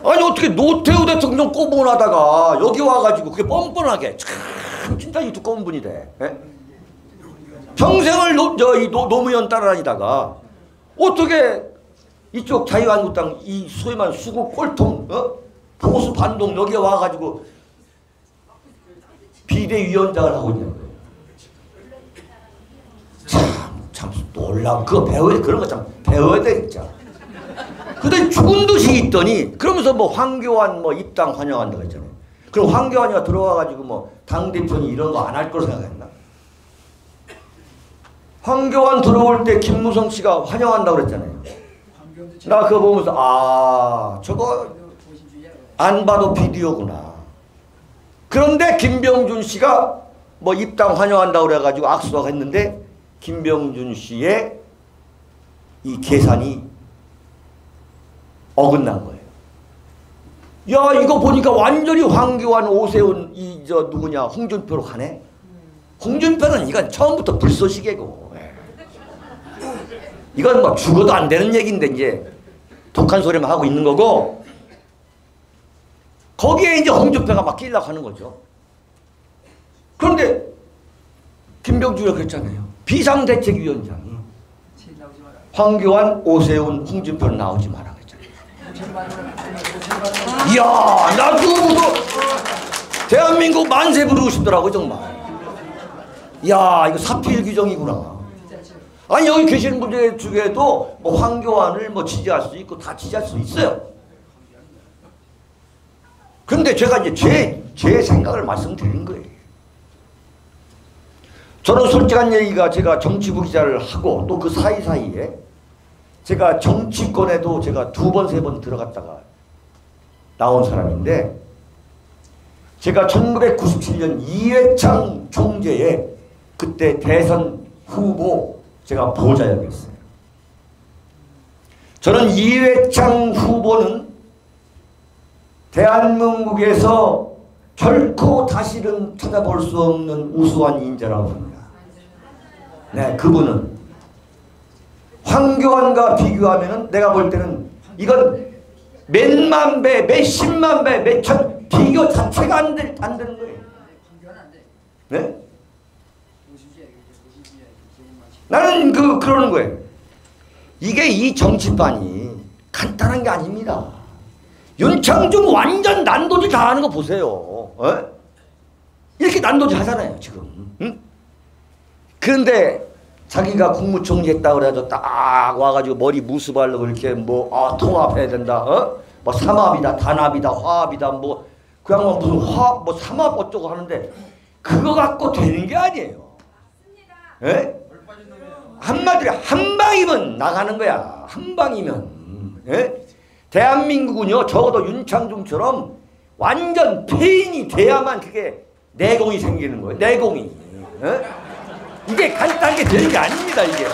아니, 어떻게 노태우 대통령 꼬문하다가 여기 와가지고 그게 뻔뻔하게 참 진짜 이 두꺼운 분이 돼. 에? 평생을 노무현 따라다니다가 어떻게 이쪽 자유한국당 이 소위 말하는 수구 꼴통, 보수 반동 여기에 와가지고 비대위원장을 하고 있는 거예요. 참 놀라워. 그거 배워야 돼. 그런 거 참 배워야 돼, 진짜. 근데 죽은 듯이 있더니 그러면서 뭐 황교안 뭐 입당 환영한다고 했잖아요. 그럼 황교안이가 들어와가지고 뭐 당대표니 이런 거 안 할 거로 생각했나? 황교안 들어올 때 김무성 씨가 환영한다고 그랬잖아요. 나 그거 보면서 아, 저거 안 봐도 비디오구나. 그런데 김병준 씨가 뭐 입당 환영한다고 그래가지고 악수하고 했는데 김병준 씨의 이 계산이 어긋난 거예요. 야, 이거 보니까 완전히 황교안, 오세훈, 이 저 누구냐 홍준표로 가네. 홍준표는 이건 처음부터 불쏘시개고. 이건 뭐 죽어도 안 되는 얘기인데 이제 독한 소리만 하고 있는 거고, 거기에 이제 홍준표가 막 끼려고 하는 거죠. 그런데 김병준이가 그랬잖아요. 비상대책위원장이 황교안, 오세훈, 홍준표는 나오지 마라 그랬잖아요. 이야, 나 그거 보고 대한민국 만세 부르고 싶더라고 정말. 이야, 이거 사필 규정이구나. 아니 여기 계시는 분들 중에도 뭐 황교안을 뭐 지지할 수 있고 다 지지할 수 있어요. 근데 제가 이제 제 생각을 말씀드리는 거예요. 저는 솔직한 얘기가 제가 정치부 기자를 하고 또 그 사이사이에 제가 정치권에도 제가 2번, 3번 들어갔다가 나온 사람인데 제가 1997년 이회창 총재의 그때 대선 후보 제가 보좌역이었어요. 저는 이회창 후보는 대한민국에서 결코 다시는 찾아볼 수 없는 우수한 인재라고 봅니다. 네, 그분은 황교안과 비교하면은 내가 볼 때는 이건 몇만 배, 몇십만 배, 몇천 비교 자체가 안 되는 거예요. 네? 나는 그러는 거예요. 이게 이 정치판이 간단한 게 아닙니다. 윤창중 완전 난도질 다 하는 거 보세요. 어? 이렇게 난도질 하잖아요, 지금. 응? 그런데 자기가 국무총리 했다 그래가지고 딱 와가지고 머리 무수발로 이렇게 뭐, 통합해야 된다. 뭐 삼합이다, 단합이다, 화합이다, 뭐, 그냥 뭐 무슨 화합, 뭐 삼합 어쩌고 하는데 그거 갖고 되는 게 아니에요. 예? 한마디로 한 방이면 나가는 거야. 한 방이면. 예? 대한민국은요, 적어도 윤창중처럼 완전 폐인이 돼야만 그게 내공이 생기는 거예요. 내공이. 예? 이게 간단하게 되는 게 아닙니다, 이게. 예?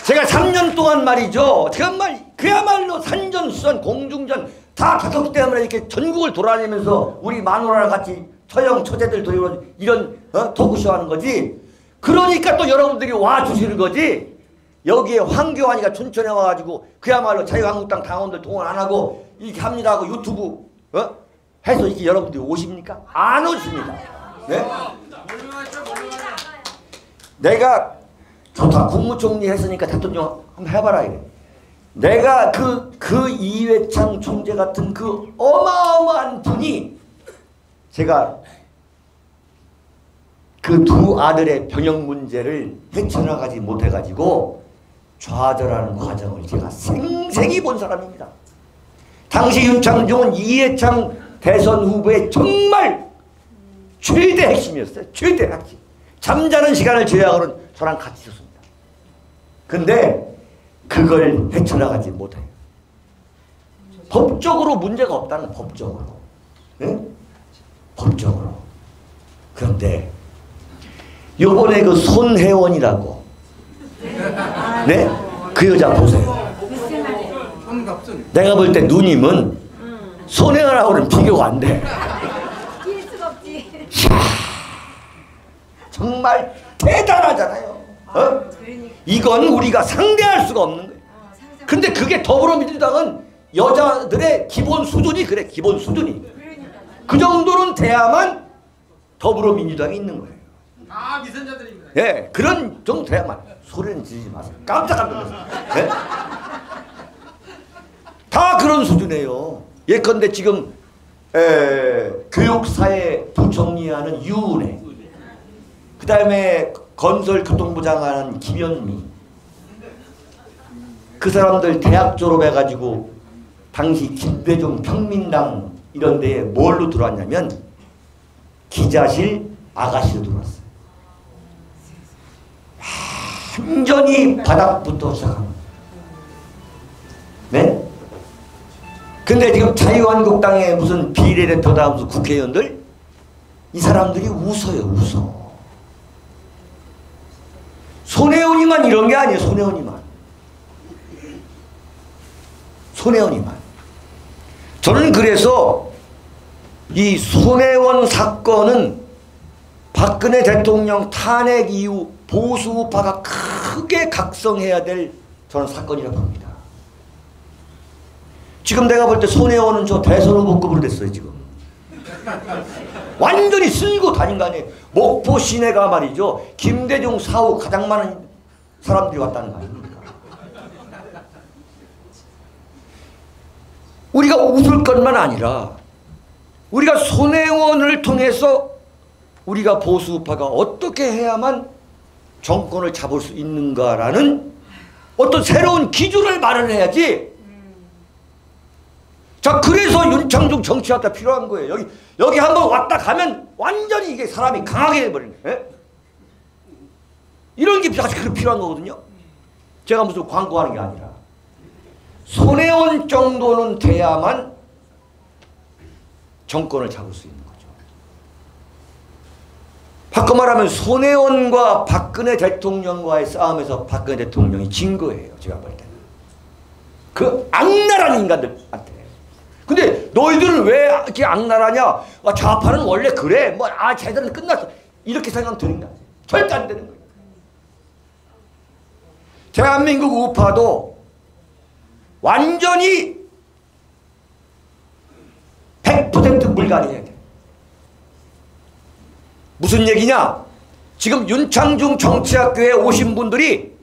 제가 3년 동안 말이죠. 정말 그야말로 산전수전, 공중전 다 겪었기 때문에 이렇게 전국을 돌아다니면서 우리 마누라랑 같이 처형 처제들 돌리고 이런 토크쇼 하는 거지. 그러니까 또 여러분들이 와주시는 거지. 여기에 황교안이가 춘천에 와가지고 그야말로 자유한국당 당원들 동원 안 하고 이렇게 합니다 하고 유튜브 해서 이렇게 여러분들이 오십니까? 안 오십니다. 네? 내가 좋다. 국무총리 했으니까 대통령 한번 해봐라 이래. 내가 그 이회창 총재 같은 그 어마어마한 분이 제가 그 2 아들의 병역 문제를 헤쳐나가지 못해가지고 좌절하는 과정을 제가 생생히 본 사람입니다. 당시 윤창중은 이회창 대선 후보의 정말 최대 핵심이었어요. 최대 핵심. 잠자는 시간을 제외하고는 저랑 같이 있었습니다. 근데 그걸 헤쳐나가지 못해요. 법적으로 문제가 없다는 법적으로. 네? 법적으로. 그런데 요번에 그 손혜원이라고 네? 그 여자 보세요. 내가 볼 때 누님은 손혜원하고는 비교가 안 돼. 정말 대단하잖아요. 이건 우리가 상대할 수가 없는 거예요. 근데 그게 더불어민주당은 여자들의 기본 수준이 그래. 기본 수준이. 그 정도는 돼야만 더불어민주당이 있는 거예요. 미선자들입니다. 예, 그런 정도 돼야만. 소리는 지르지 마세요. 깜짝 놀랐어요. 예? 다 그런 수준이에요. 예컨대 지금 교육사회 부총리하는 유은혜, 그 다음에 건설교통부 장관하는 김현미, 그 사람들 대학 졸업해가지고 당시 김대중 평민당 이런 데에 뭘로 들어왔냐면 기자실 아가씨로 들어왔어요. 완전히 바닥부터 시작합니다. 네? 근데 지금 자유한국당의 무슨 비례대표다 무슨 국회의원들 이 사람들이 웃어요. 웃어. 손혜원이만 이런 게 아니에요. 손혜원이만. 저는 그래서 이 손혜원 사건은 박근혜 대통령 탄핵 이후 보수 우파가 크게 각성해야 될 저는 사건이라고 봅니다. 지금 내가 볼 때 손혜원은 저 대선 후보급으로 됐어요. 지금 완전히 쓸고 다닌 거 아니에요. 목포 시내가 말이죠. 김대중 사후 가장 많은 사람들이 왔다는 거 아닙니까? 우리가 웃을 것만 아니라 우리가 손혜원을 통해서 우리가 보수파가 어떻게 해야만 정권을 잡을 수 있는가라는 어떤 새로운 기준을 마련해야지. 자, 그래서 윤창중 정치학가 필요한 거예요. 여기 한번 왔다 가면 완전히 이게 사람이 강하게 돼버리는 거예요. 이런 게 필요한 거거든요. 제가 무슨 광고하는 게 아니라 손혜원 정도는 돼야만 정권을 잡을 수 있는 거죠. 바꿔 말하면 손혜원과 박근혜 대통령과의 싸움에서 박근혜 대통령이 진 거예요. 제가 볼 때는. 그 악랄한 인간들한테. 근데 너희들은 왜 이렇게 악랄하냐? 좌파는 원래 그래. 쟤들은 끝났어. 이렇게 생각하면 되는 거야. 절대 안 되는 거예요. 대한민국 우파도 완전히 100% 물갈이해야 돼. 무슨 얘기냐? 지금 윤창중 정치학교에 오신 분들이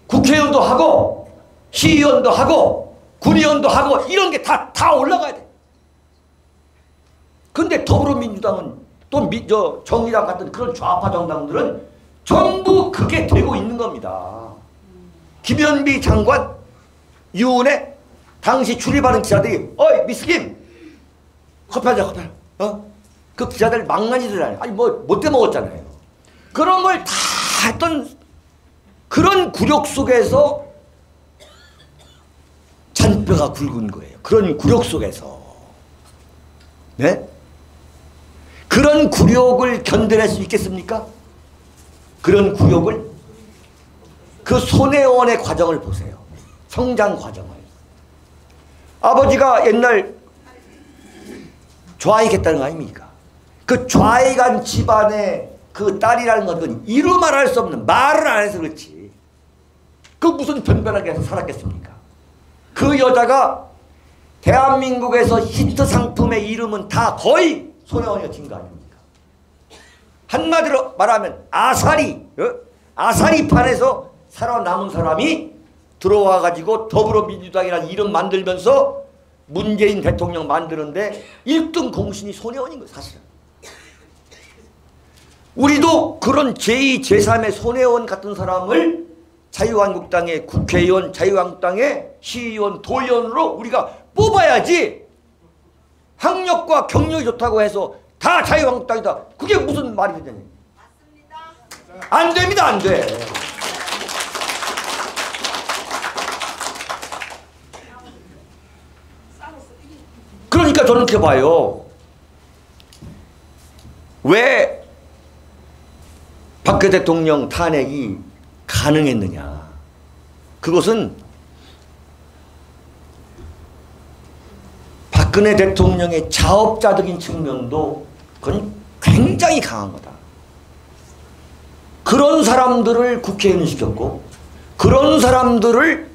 국회의원도 하고 시의원도 하고 군의원도 하고 이런 게 다 올라가야 돼. 근데 더불어민주당은 또 정의당 같은 그런 좌파 정당들은 전부 그게 되고 있는 겁니다. 김현미 장관, 유은혜 당시 출입하는 기자들이 어이 미스김 커피 한잔 커피 한잔. 그 기자들 망나니들 아니야. 아니 못돼 먹었잖아요. 그런 걸 다 했던 그런 굴욕 속에서 잔뼈가 굵은 거예요. 그런 굴욕 속에서. 네? 그런 굴욕을 견뎌낼 수 있겠습니까? 그런 굴욕을? 그 손혜원의 과정을 보세요. 성장 과정을. 아버지가 옛날 좌익했다는 거 아닙니까? 그 좌익한 집안의 그 딸이라는 것은 이루 말할 수 없는, 말을 안 해서 그렇지. 그 무슨 변변하게 해서 살았겠습니까? 그 여자가 대한민국에서 히트 상품의 이름은 다 거의 손혜원이가 진 거 아닙니까? 한마디로 말하면 아사리판에서 살아남은 사람이 들어와 가지고 더불어민주당이라는 이름 만들면서 문재인 대통령 만드는데 1등 공신이 손혜원인 거예요. 사실은. 우리도 그런 제2, 제3의 손혜원 같은 사람을 자유한국당의 국회의원, 자유한국당의 시의원, 도의원으로 우리가 뽑아야지. 학력과 경력이 좋다고 해서 다 자유한국당이다. 그게 무슨 말이 되냐. 안 됩니다. 안 돼. 그러니까 저는 이렇게 봐요. 왜 박근혜 대통령 탄핵이 가능했느냐. 그것은 박근혜 대통령의 자업자적인 측면도 그건 굉장히 강한 거다. 그런 사람들을 국회의원 시켰고 그런 사람들을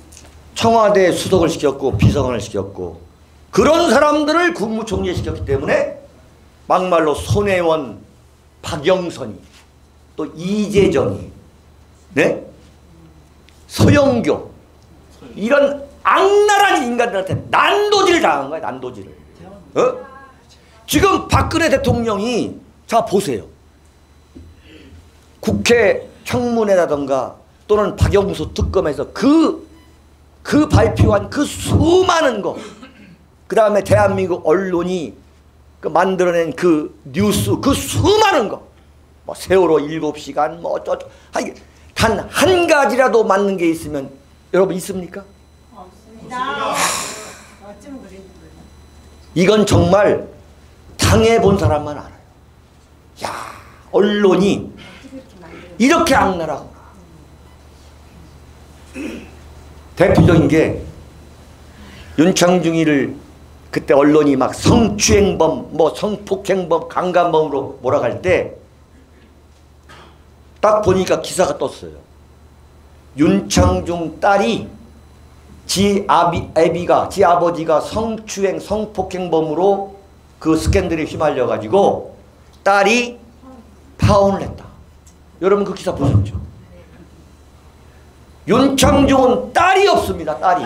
청와대 수석을 시켰고 비서관을 시켰고 그런 사람들을 국무총리에 시켰기 때문에 막말로 손혜원, 박영선이 또 이재정이 네? 서영교 이런 악랄한 인간들한테 난도질을 당한 거야. 난도질을. 지금 박근혜 대통령이 자 보세요. 국회 청문회라던가 또는 박영수 특검에서 그 발표한 그 수많은 거 그 다음에 대한민국 언론이 만들어낸 그 뉴스 그 수많은 거 뭐 세월호 7시간 뭐 어쩌고 단 한 가지라도 맞는 게 있으면 여러분 있습니까? 없습니다. 이건 정말 당해본 사람만 알아요. 야, 언론이 이렇게 악랄하구나. 대표적인 게 윤창중이를 그때 언론이 막 성추행범, 뭐 성폭행범, 강간범으로 몰아갈 때 딱 보니까 기사가 떴어요. 윤창중 딸이 지 아버지가 성추행, 성폭행범으로 그 스캔들에 휘말려 가지고 딸이 파혼을 했다. 여러분 그 기사 보셨죠? 윤창중은 딸이 없습니다. 딸이.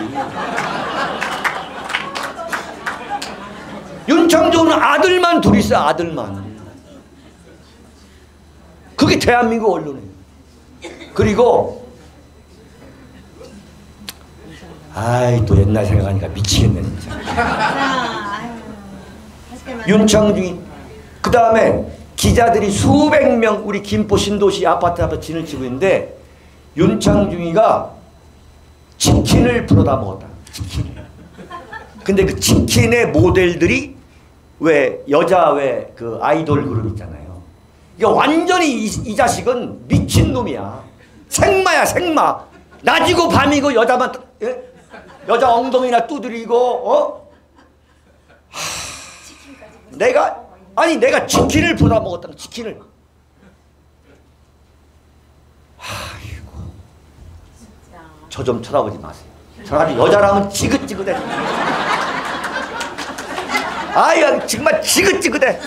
윤창중은 아들만 둘 있어요. 아들만. 이게 대한민국 언론이에요. 그리고 아이 또 옛날 생각하니까 미치겠네 진짜. 윤창중이 그 다음에 기자들이 수백 명 우리 김포 신도시 아파트 앞에 진을 치고 있는데 윤창중이가 치킨을 풀어다 먹었다. 치킨. 근데 그 치킨의 모델들이 왜 여자 왜 그 아이돌 그룹 있잖아요. 이거 완전히 이 자식은 미친놈이야. 생마야 생마. 낮이고 밤이고 여자만 예? 여자 엉덩이나 두드리고 어? 내가 치킨을 보다 먹었다. 치킨을. 아이고. 저 좀 쳐다보지 마세요. 저 아주 여자라면 지긋지긋해. 아유 정말 지긋지긋해.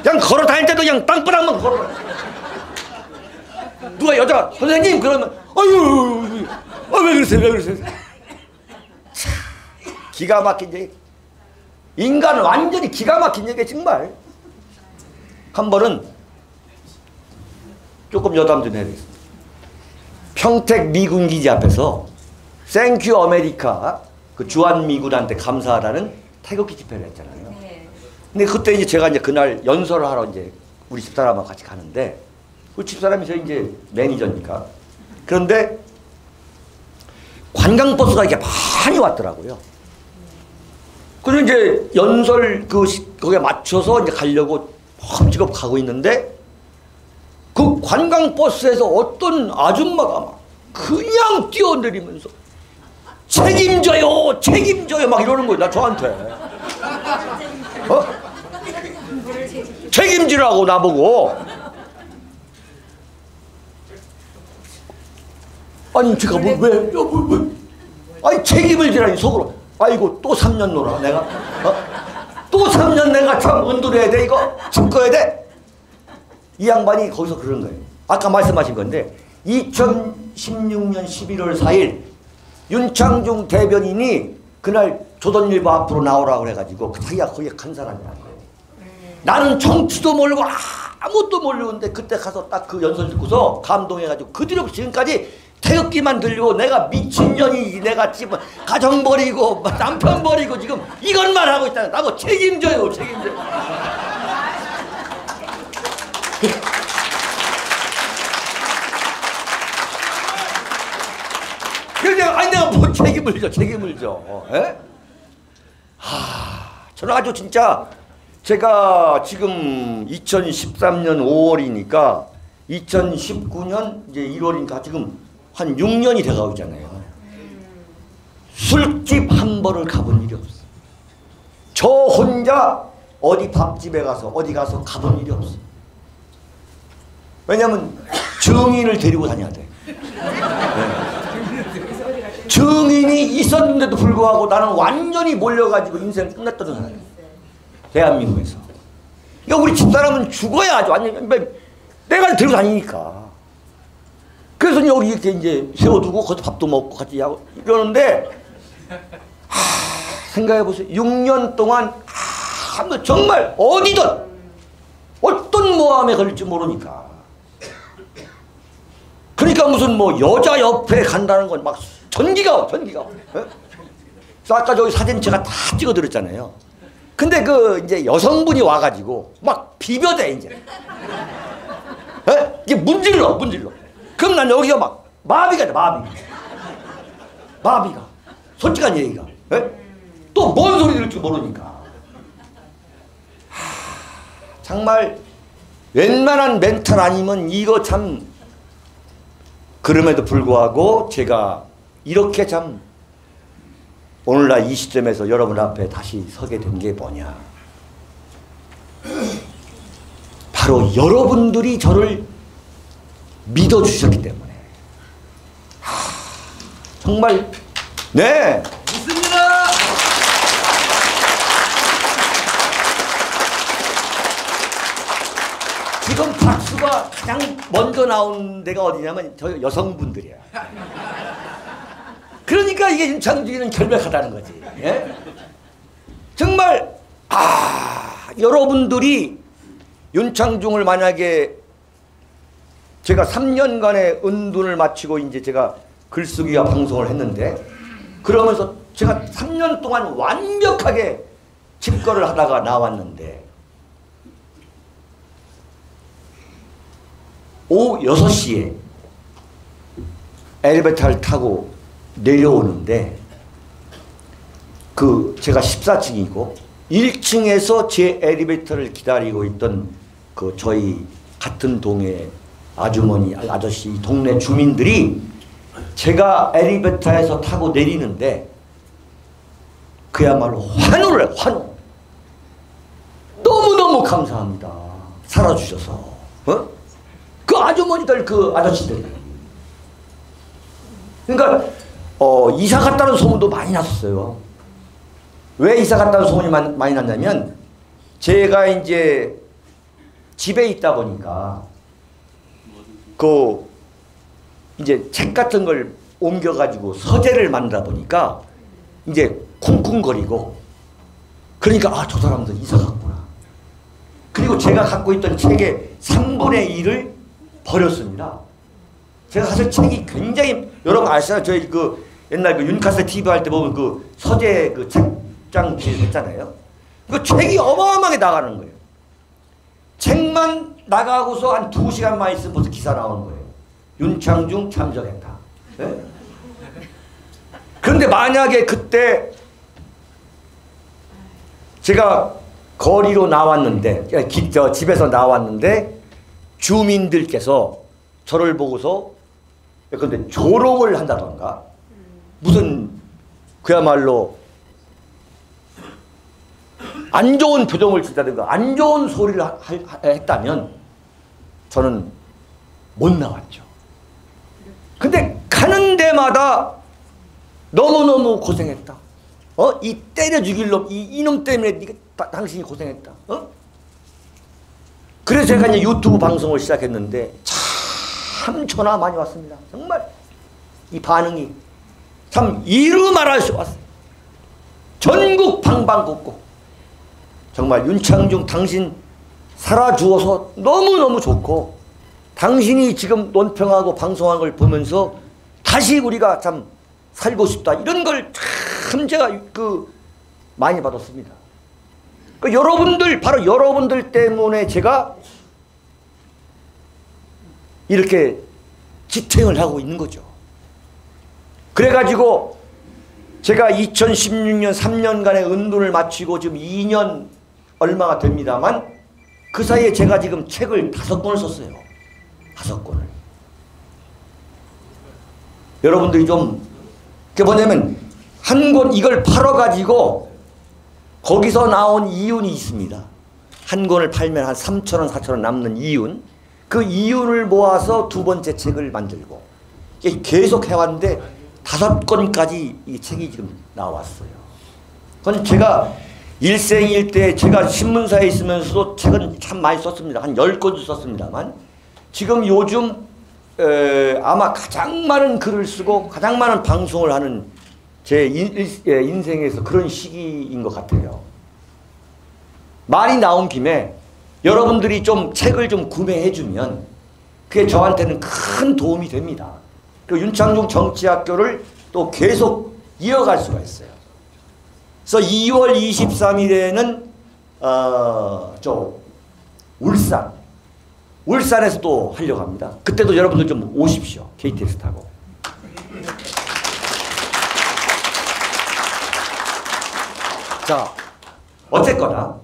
그냥 걸어 다닐 때도 그냥 땅바닥만 걸어. 누가 여자가 선생님 그러면 아유 왜 그러세요 왜 그러세요. 참, 기가 막힌 얘기. 인간은 완전히 기가 막힌 얘기 정말. 한 번은 조금 여담 좀 해야 되겠습니다. 평택 미군 기지 앞에서 땡큐 아메리카 그 주한미군한테 감사하다는 태극기 집회를 했잖아요. 근데 그때 이제 제가 이제 그날 연설을 하러 이제 우리 집사람하고 같이 가는데 그 집사람이 저 이제 매니저니까. 그런데 관광버스가 이렇게 많이 왔더라고요. 그래서 이제 연설 거기에 맞춰서 이제 가려고 험지겁 가고 있는데 그 관광버스에서 어떤 아줌마가 막 그냥 뛰어내리면서 책임져요 책임져요 막 이러는 거예요. 나 저한테 어? 책임지라고 나보고. 아니 제가 왜 아니 책임을 지라니 속으로. 아이고 또 3년 놀아 내가 어? 또 3년 내가 참 운동해야 돼 이거 짚어야 돼. 이 양반이 거기서 그런 거예요. 아까 말씀하신 건데 2016년 11월 4일 윤창중 대변인이 그날 조선일보 앞으로 나오라고 그래가지고 자기가 거기에 간 사람이라는 거예요. 나는 정치도 모르고 아무것도 모르는데 그때 가서 딱 그 연설 듣고서 감동해가지고 그 뒤로 지금까지 태극기만 들고 내가 미친년이 내가 지금 가정 버리고 남편 버리고 지금 이것만 하고 있다. 나보고 책임져요 책임져. 그런데 아니 내가 뭐 책임을 져. 에? 저는 아주 진짜 제가 지금 2013년 5월이니까 2019년 이제 1월이니까 지금 한 6년이 돼가고 있잖아요. 술집 한 번을 가본 일이 없어. 저 혼자 어디 밥집에 가서 어디 가서 가본 일이 없어. 왜냐면 증인을 데리고 다녀야 돼. 네. 증인이 있었는데도 불구하고 나는 완전히 몰려가지고 인생 끝났던 사람이야. 대한민국에서. 이거 우리 집사람은 죽어야 아주 완전히 내가 데리고 다니니까. 그래서 여기 이렇게 이제 세워두고 거기서 밥도 먹고 같이 하고 이러는데 생각해보세요. 6년 동안 정말 어디든 어떤 모함에 걸릴지 모르니까. 그러니까 무슨 뭐 여자 옆에 간다는 건 막 전기가 와. 그래서 아까 저기 사진 제가 다 찍어드렸잖아요. 근데 그 이제 여성분이 와가지고 막 비벼대 이제. 이게 문질러. 그럼 난 여기가 막 마비가 돼 마비가. 솔직한 얘기가. 또 뭔 소리 들을지 모르니까. 정말 웬만한 멘탈 아니면 이거 참. 그럼에도 불구하고 제가 이렇게 참 오늘날 이 시점에서 여러분 앞에 다시 서게 된 게 뭐냐. 바로 여러분들이 저를 믿어주셨기 때문에. 정말 네. 믿습니다. 지금 박수가 가장 먼저 나온 데가 어디냐면 저 여성분들이야. 그러니까 이게 윤창중이는 결백하다는 거지. 예? 정말 여러분들이 윤창중을 만약에 제가 3년간의 은둔을 마치고 이제 제가 글쓰기와 방송을 했는데, 그러면서 제가 3년 동안 완벽하게 집거를 하다가 나왔는데, 오후 6시에 엘리베이터를 타고 내려오는데, 제가 14층이고 1층에서 제 엘리베이터를 기다리고 있던 저희 같은 동의 아주머니, 아저씨, 동네 주민들이 제가 엘리베이터에서 타고 내리는데 그야말로 환호를, 환호. 너무너무 감사합니다. 살아주셔서. 그 아주머니들, 그 아저씨들. 그러니까 이사 갔다는 소문도 많이 났었어요. 왜 이사 갔다는 소문이 많이 났냐면, 제가 이제 집에 있다 보니까 이제 책 같은 걸 옮겨가지고 서재를 만들다 보니까 이제 쿵쿵거리고, 그러니까 저 사람들 이사 갔구나. 그리고 제가 갖고 있던 책의 3분의 1을 버렸습니다. 제가 사실 책이 굉장히, 여러분 아시잖아요. 저희 옛날 윤카세 TV 할 때 보면 서재 책장 했잖아요. 그 책이 어마어마하게 나가는 거예요. 책만 나가고서 한 2시간만 있으면 벌써 기사 나오는 거예요. 윤창중 참석했다. 네? 그런데 만약에 그때 제가 거리로 나왔는데, 집에서 나왔는데 주민들께서 저를 보고서 근데 조롱을 한다던가 무슨 그야말로 안 좋은 표정을 짓다든가 안 좋은 소리를 했다면 저는 못 나왔죠. 근데 가는 데마다 너무너무 고생했다. 이 때려 죽일 놈, 이놈 때문에 당신이 고생했다. 그래서 제가 이제 유튜브 방송을 시작했는데 참 전화 많이 왔습니다. 정말 이 반응이 참 이루 말할 수 왔어요. 전국 방방곡곡. 정말 윤창중 당신 살아주어서 너무너무 좋고, 당신이 지금 논평하고 방송한 걸 보면서 다시 우리가 참 살고 싶다, 이런 걸 참 제가 많이 받았습니다. 여러분들, 바로 여러분들 때문에 제가 이렇게 지탱을 하고 있는 거죠. 그래가지고 제가 2016년 3년간의 은둔을 마치고 지금 2년 얼마가 됩니다만, 그 사이에 제가 지금 책을 5권을 썼어요. 5권을. 여러분들이 좀, 그게 뭐냐면, 한 권 이걸 팔아가지고 거기서 나온 이윤이 있습니다. 한 권을 팔면 한 3,000원, 4,000원 남는 이윤. 그 이윤을 모아서 2번째 책을 만들고 계속 해왔는데 5권까지 이 책이 지금 나왔어요. 그건 제가 일생일대 제가 신문사에 있으면서도 책은 참 많이 썼습니다. 한 10권도 썼습니다만, 지금 요즘 아마 가장 많은 글을 쓰고 가장 많은 방송을 하는 제 인생에서 그런 시기인 것 같아요. 말이 나온 김에 여러분들이 좀 책을 좀 구매해주면 그게 저한테는 큰 도움이 됩니다. 그리고 윤창중 정치학교를 또 계속 이어갈 수가 있어요. 그래서 2월 23일에는 저 울산에서도 하려고 합니다. 그때도 여러분들 좀 오십시오. KTX 타고. 자, 어쨌거나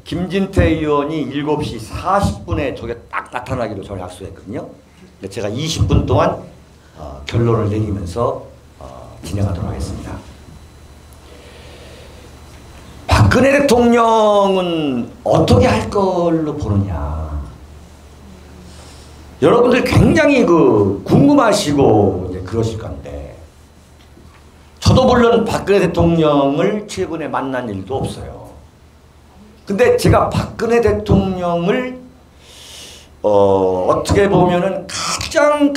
김진태 의원이 7시 40분에 저게 딱 나타나기로 저를 약속했거든요. 근데 제가 20분 동안 결론을 내리면서 진행하도록 하겠습니다. 박근혜 대통령은 어떻게 할 걸로 보느냐. 여러분들 굉장히 궁금하시고 이제 그러실 건데, 저도 물론 박근혜 대통령을 최근에 만난 일도 없어요. 근데 제가 박근혜 대통령을 어떻게 보면은 가장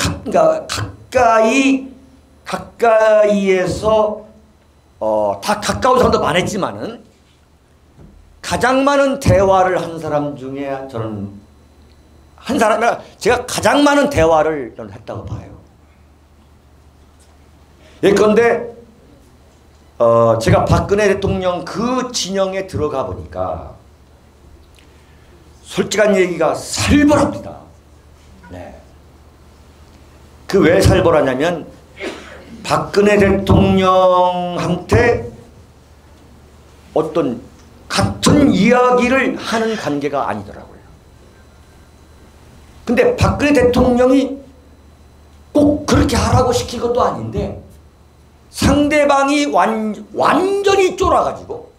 가까이에서 다 가까운 사람도 많았지만은 가장 많은 대화를 한 사람 중에 저는 한 사람이라 제가 가장 많은 대화를 저는 했다고 봐요. 예컨대 제가 박근혜 대통령 그 진영에 들어가 보니까 솔직한 얘기가 살벌합니다. 네. 그 왜 살벌하냐면 박근혜 대통령한테 어떤 같은 이야기를 하는 관계가 아니더라고요. 근데 박근혜 대통령이 꼭 그렇게 하라고 시킨 것도 아닌데 상대방이 완전히 쫄아가지고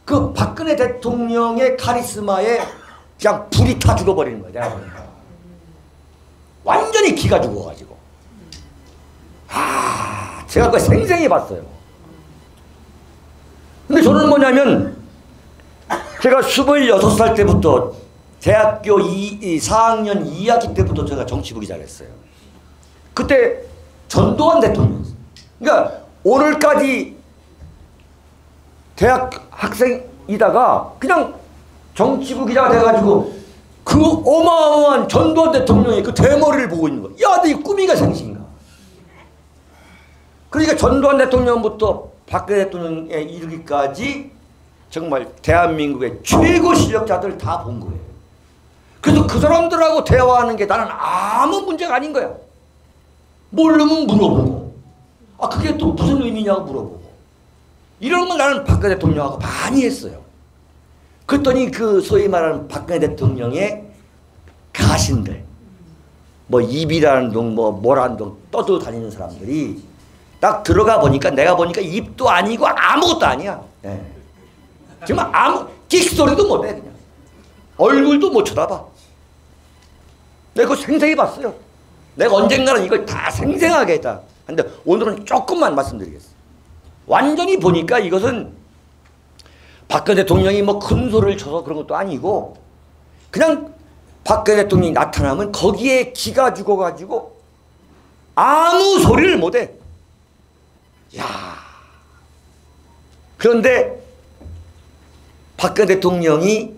그 박근혜 대통령의 카리스마에 그냥 불이 타 죽어버리는 거예요. 내가 보니까. 완전히 기가 죽어가지고. 제가 그걸 생생히 봤어요. 근데 저는 뭐냐면 제가 26살 때부터 대학교 4학년 2학기 때부터 제가 정치부 기자를 했어요. 그때 전두환 대통령이었어요. 그러니까 오늘까지 대학 학생이다가 그냥 정치부 기자가 돼가지고 그 어마어마한 전두환 대통령의 그 대머리를 보고 있는 거야. 야, 너 이 꿈이가 생신가? 그러니까 전두환 대통령부터 박근혜 대통령에 이르기까지 정말 대한민국의 최고 실력자들 다 본 거예요. 그래서 그 사람들하고 대화하는 게 나는 아무 문제가 아닌 거야. 모르면 물어보고, 그게 또 무슨 의미냐고 물어보고, 이런 걸 나는 박근혜 대통령하고 많이 했어요. 그랬더니 그 소위 말하는 박근혜 대통령의 가신들, 뭐 입이라는 둥, 뭐 뭐라는 둥 떠들고 다니는 사람들이 딱 들어가 보니까 내가 보니까 입도 아니고 아무것도 아니야. 네. 정말 끽소리도 못해. 그냥 얼굴도 못 쳐다봐. 내가 그거 생생히 봤어요. 내가 언젠가는 이걸 다 생생하게 했다. 근데 오늘은 조금만 말씀드리겠습니다. 완전히 보니까 이것은 박근혜 대통령이 뭐 큰 소리를 쳐서 그런 것도 아니고 그냥 박근혜 대통령이 나타나면 거기에 기가 죽어가지고 아무 소리를 못해. 야. 그런데 박근혜 대통령이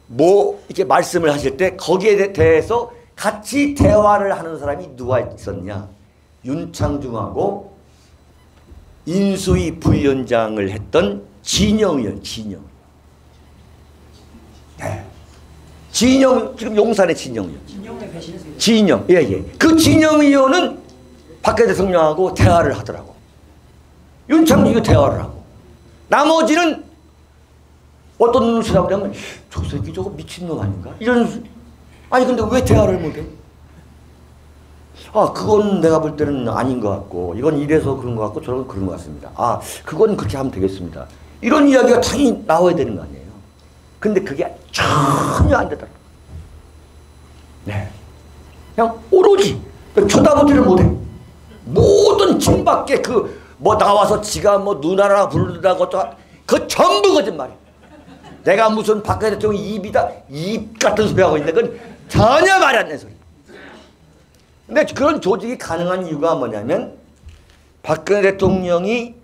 뭐 이렇게 말씀을 하실 때 거기에 대해서 같이 대화를 하는 사람이 누가 있었냐? 윤창중하고 인수위 부위원장을 했던 진영 의원, 진영. 네. 진영, 지금 용산의 진영 의원. 진영, 예, 예. 그 진영 의원은 박근혜 대통령하고 대화를 하더라고. 윤창중이 대화를 하고. 나머지는 어떤 눈을 쳐다보냐면 저 새끼 저거 미친놈 아닌가? 이런. 아니 근데 왜 대화를 못해? 그건 내가 볼 때는 아닌 것 같고 이건 이래서 그런 것 같고 저런 그런 것 같습니다. 그건 그렇게 하면 되겠습니다. 이런 이야기가 당연히 나와야 되는 거 아니에요. 근데 그게 전혀 안 되더라고요. 네. 그냥 오로지 쳐다보지를 못해. 모든 친밖에 뭐 나와서 지가 뭐 누나라 부르다고 그 전부 거짓말이야. 내가 무슨 박근혜 대통령 입 같은 소리 하고 있는데 그건 전혀 말이 안 되는 소리. 근데 그런 조직이 가능한 이유가 뭐냐면 박근혜 대통령이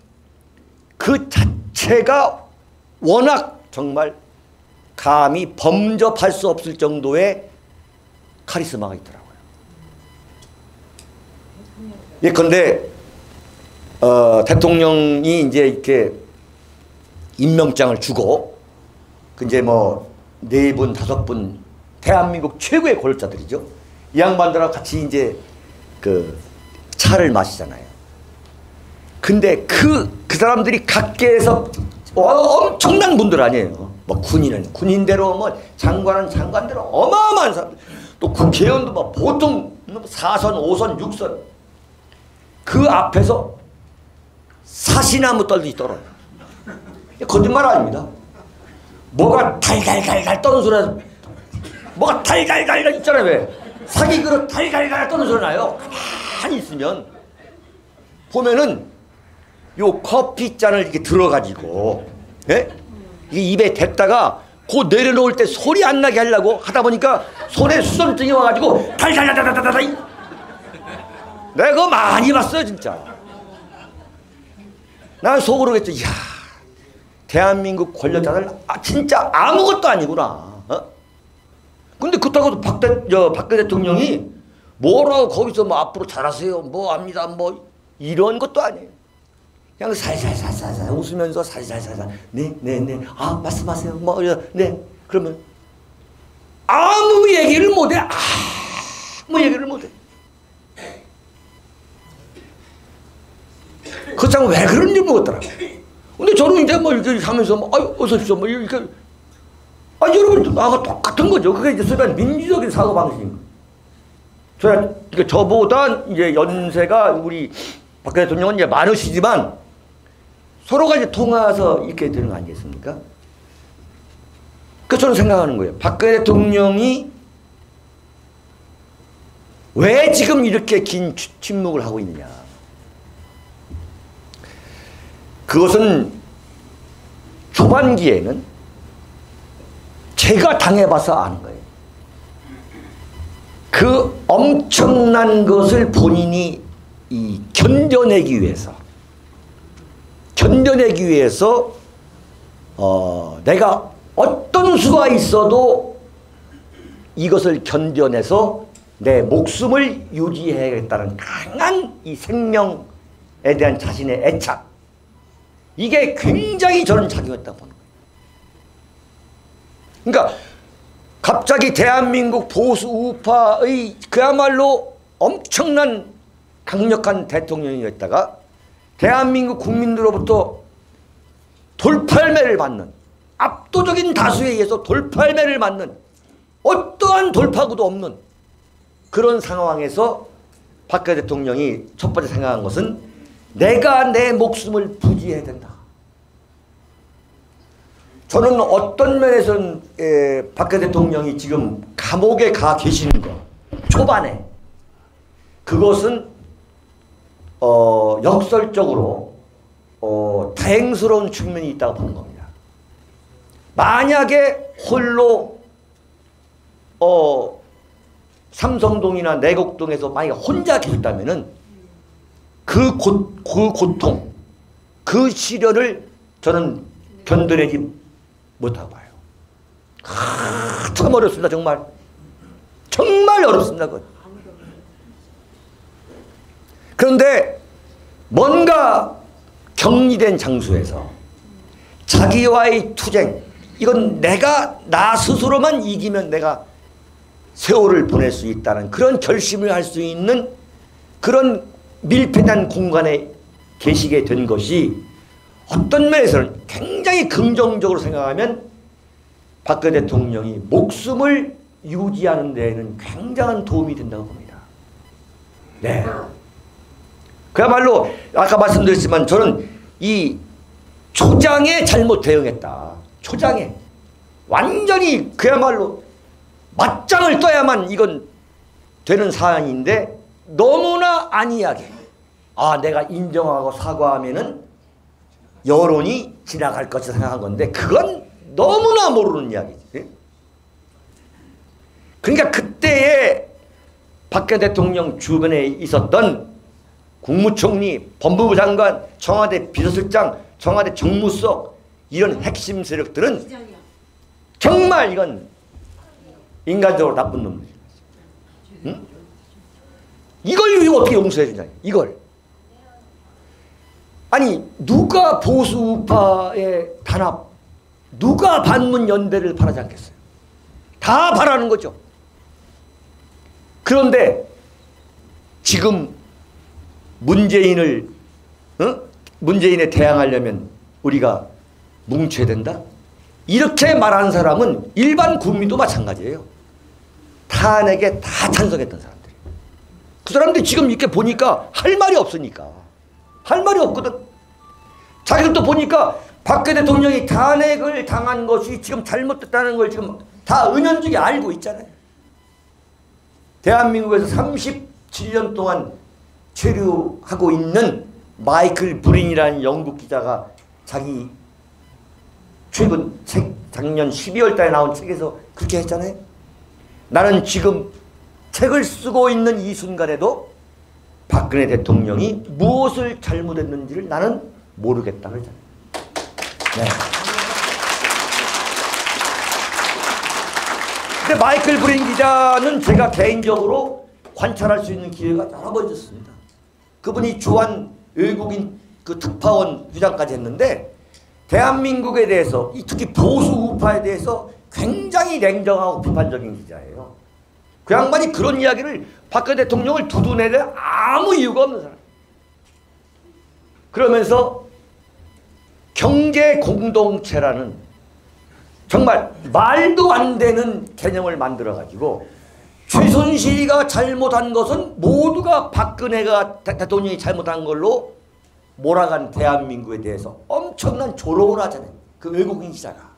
그 자체가 워낙 정말 감히 범접할 수 없을 정도의 카리스마가 있더라고요. 예컨대 대통령이 이제 이렇게 임명장을 주고 이제 뭐 4분, 5분 대한민국 최고의 권력자들이죠. 이 양반들하고 같이 이제 그 차를 마시잖아요. 근데 그 사람들이 각계에서 엄청난 분들 아니에요. 뭐 군인은 군인대로, 뭐 장관은 장관대로 어마어마한 사람들. 또 국회의원도 뭐 보통 4선, 5선, 6선. 그 앞에서 사시나무 떨듯이 떨어요. 거짓말 아닙니다. 뭐가 달달달달 떠는 소리가 뭐가 달달달달 있잖아요. 왜? 사기 그릇 달달달 떠는 소리 나요. 가만히 있으면 보면은 요 커피잔을 이렇게 들어가지고 예? 이게 입에 댔다가 그 내려놓을 때 소리 안 나게 하려고 하다 보니까 손에 수전증이 와가지고 달달달달달달. 내가 그거 많이 봤어요 진짜. 난 속으로 그랬죠. 이야, 대한민국 권력자들 진짜 아무것도 아니구나. 근데 그렇다고 박근혜 대통령이 뭐라고 거기서 뭐 앞으로 잘하세요 뭐 합니다 뭐 이런 것도 아니에요. 그냥 살살살살살 웃으면서 살살살살 네네네 아 말씀하세요 뭐 네 그러면 아무 얘기를 못해. 아무 얘기를 못해. 그렇다고 왜 그런지 모르겠더라. 근데 저는 이제 뭐 이렇게 하면서 뭐 아유 어서 오십시오 뭐 이렇게 여러분 나가 똑같은 거죠. 그게 이제 소변 민주적인 사고 방식인 거예요. 저보다 이제 연세가 우리 박근혜 대통령은 이제 많으시지만 서로가 이제 통해서 이렇게 되는 거 아니겠습니까? 그래서 저는 생각하는 거예요. 박근혜 대통령이 왜 지금 이렇게 긴 침묵을 하고 있느냐. 그것은 초반기에는 제가 당해봐서 아는 거예요. 그 엄청난 것을 본인이 견뎌내기 위해서 내가 어떤 수가 있어도 이것을 견뎌내서 내 목숨을 유지해야겠다는 강한 이 생명에 대한 자신의 애착, 이게 굉장히 저는 작용했다고 보는 거예요. 그러니까 갑자기 대한민국 보수 우파의 그야말로 엄청난 강력한 대통령이었다가 대한민국 국민들로부터 돌팔매를 받는, 압도적인 다수에 의해서 돌팔매를 맞는 어떠한 돌파구도 없는 그런 상황에서 박근혜 대통령이 첫 번째 생각한 것은 내가 내 목숨을 부지해야 된다. 저는 어떤 면에서는 박근혜 대통령이 지금 감옥에 가 계시는 거 초반에 그것은 역설적으로 다행스러운 측면이 있다고 보는 겁니다. 만약에 홀로 삼성동이나 내곡동에서 만약에 혼자 계셨다면은 그 고통, 그 시련을 저는 견뎌내지 못하고 봐요. 참 어렵습니다. 정말. 정말 어렵습니다. 그건. 그런데 뭔가 격리된 장소에서 자기와의 투쟁, 이건 나 스스로만 이기면 내가 세월을 보낼 수 있다는 그런 결심을 할 수 있는 그런 밀폐된 공간에 계시게 된 것이 어떤 면에서는 굉장히 긍정적으로 생각하면 박근혜 대통령이 목숨을 유지하는 데에는 굉장한 도움이 된다고 봅니다. 네. 그야말로 아까 말씀드렸지만 저는 이 초장에 잘못 대응했다. 초장에. 완전히 그야말로 맞짱을 떠야만 이건 되는 사안인데 너무나 안이하게 내가 인정하고 사과하면은 여론이 지나갈 것을 생각한 건데 그건 너무나 모르는 이야기지. 그러니까 그때의 박근혜 대통령 주변에 있었던 국무총리, 법무부 장관, 청와대 비서실장, 청와대 정무수석 이런 핵심 세력들은 정말 이건 인간적으로 나쁜 놈들이지. 응? 이걸 어떻게 용서해 주냐. 이걸. 아니 누가 보수 우파의 단합, 누가 반문 연대를 바라지 않겠어요. 다 바라는 거죠. 그런데 지금 문재인에 대항하려면 우리가 뭉쳐야 된다? 이렇게 말하는 사람은 일반 국민도 마찬가지예요. 탄핵에 다 찬성했던 사람들이. 그 사람들이 지금 이렇게 보니까 할 말이 없으니까. 할 말이 없거든. 자기들도 보니까 박근혜 대통령이 탄핵을 당한 것이 지금 잘못됐다는 걸 지금 다 은연중에 알고 있잖아요. 대한민국에서 37년 동안 체류하고 있는 마이클 브린이라는 영국 기자가 자기 최근 책 작년 12월 달에 나온 책에서 그렇게 했잖아요. 나는 지금 책을 쓰고 있는 이 순간에도 박근혜 대통령이 무엇을 잘못했는지를 나는 모르겠다 그러잖아요. 네. 근데 마이클 브린 기자는 제가 개인적으로 관찰할 수 있는 기회가 여러 번 있었습니다. 그분이 주한 외국인 그 특파원 부장까지 했는데 대한민국에 대해서 특히 보수 우파에 대해서 굉장히 냉정하고 비판적인 기자예요. 그 양반이 그런 이야기를 박근혜 대통령을 두둔해낼 아무 이유가 없는 사람. 그러면서 경제 공동체라는 정말 말도 안 되는 개념을 만들어가지고 최순실이가 잘못한 것은 모두가 박근혜가 대통령이 잘못한 걸로 몰아간 대한민국에 대해서 엄청난 조롱을 하잖아요. 그 외국인 기자가.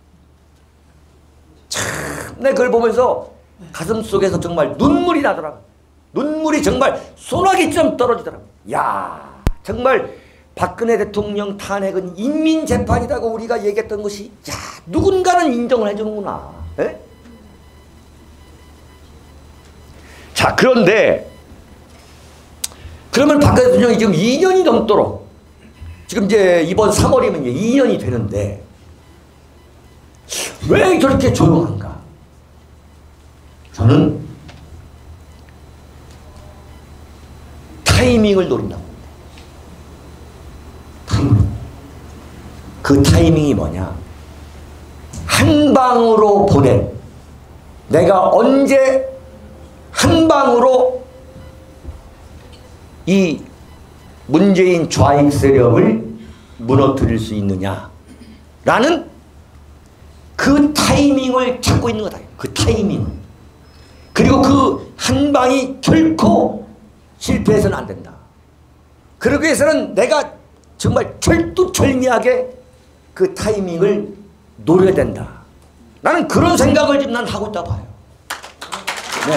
참, 내 그걸 보면서 가슴 속에서 정말 눈물이 나더라고요. 눈물이 정말 소나기처럼 떨어지더라고요. 야, 정말 박근혜 대통령 탄핵은 인민재판이라고 우리가 얘기했던 것이 야, 누군가는 인정을 해주는구나. 에? 자, 그런데 그러면 박근혜 대통령이 지금 2년이 넘도록 지금 이제 이번 3월이면 이제 2년이 되는데 왜 저렇게 조용한가? 저는 타이밍을 노린다고 봅니다. 타이밍. 그 타이밍이 뭐냐? 한 방으로 보낸, 내가 언제 한 방으로 이 문재인 좌익 세력을 무너뜨릴 수 있느냐라는 그 타이밍을 찾고 있는 거다. 그 타이밍. 그리고 그 한 방이 결코 실패해서는 안 된다. 그러기 위해서는 내가 정말 철두철미하게 그 타이밍을 노려야 된다. 나는 그런 생각을 지금 난 하고 있다 봐요. 네.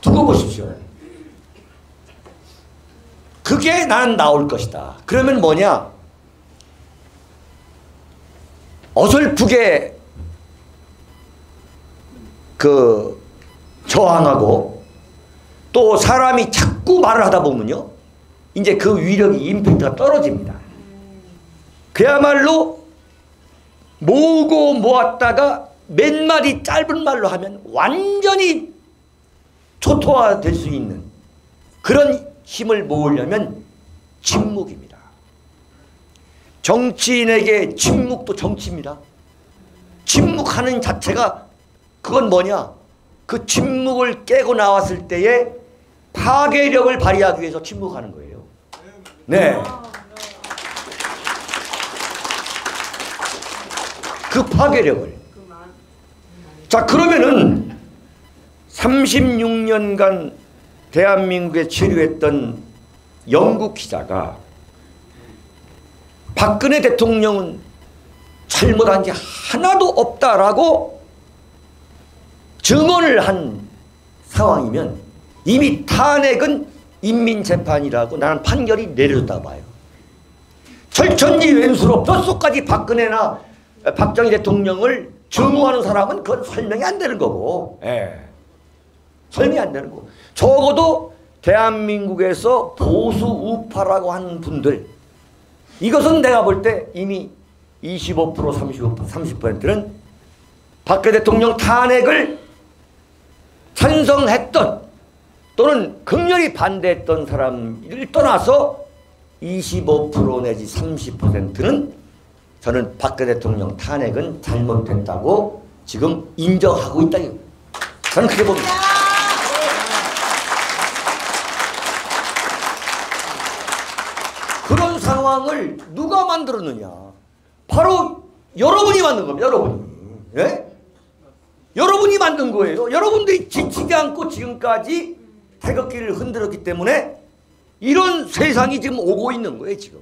두고 보십시오. 그게 난 나올 것이다. 그러면 뭐냐? 어설프게 그 저항하고 또 사람이 자꾸 말을 하다 보면요, 이제 그 위력이 임팩트가 떨어집니다. 그야말로 모으고 모았다가 몇 마디 짧은 말로 하면 완전히 초토화될 수 있는 그런 힘을 모으려면 침묵입니다. 정치인에게 침묵도 정치입니다. 침묵하는 자체가 그건 뭐냐? 그 침묵을 깨고 나왔을 때에 파괴력을 발휘하기 위해서 침묵하는 거예요. 네. 그 파괴력을. 자, 그러면은 36년간 대한민국에 체류했던 영국 기자가 박근혜 대통령은 잘못한 게 하나도 없다라고 증언을 한 상황이면 이미 탄핵은 인민재판이라고 나는 판결이 내려졌다고 봐요. 철천지 왼수로 뼛속까지 박근혜나 박정희 대통령을 증오하는 사람은 그건 설명이 안 되는 거고, 예. 설명이 안 되는 거고. 적어도 대한민국에서 보수 우파라고 하는 분들, 이것은 내가 볼 때 이미 25%, 30%는 박근혜 대통령 탄핵을 찬성했던 또는 극렬히 반대했던 사람을 떠나서 25% 내지 30%는 저는 박근혜 대통령 탄핵은 잘못됐다고 지금 인정하고 있다. 저는 그렇게 봅니다. 그런 상황을 누가 만들었느냐? 바로 여러분이 만든 겁니다. 여러분이. 예? 여러분이 만든 거예요. 여러분들이 지치지 않고 지금까지 태극기를 흔들었기 때문에 이런 세상이 지금 오고 있는 거예요. 지금.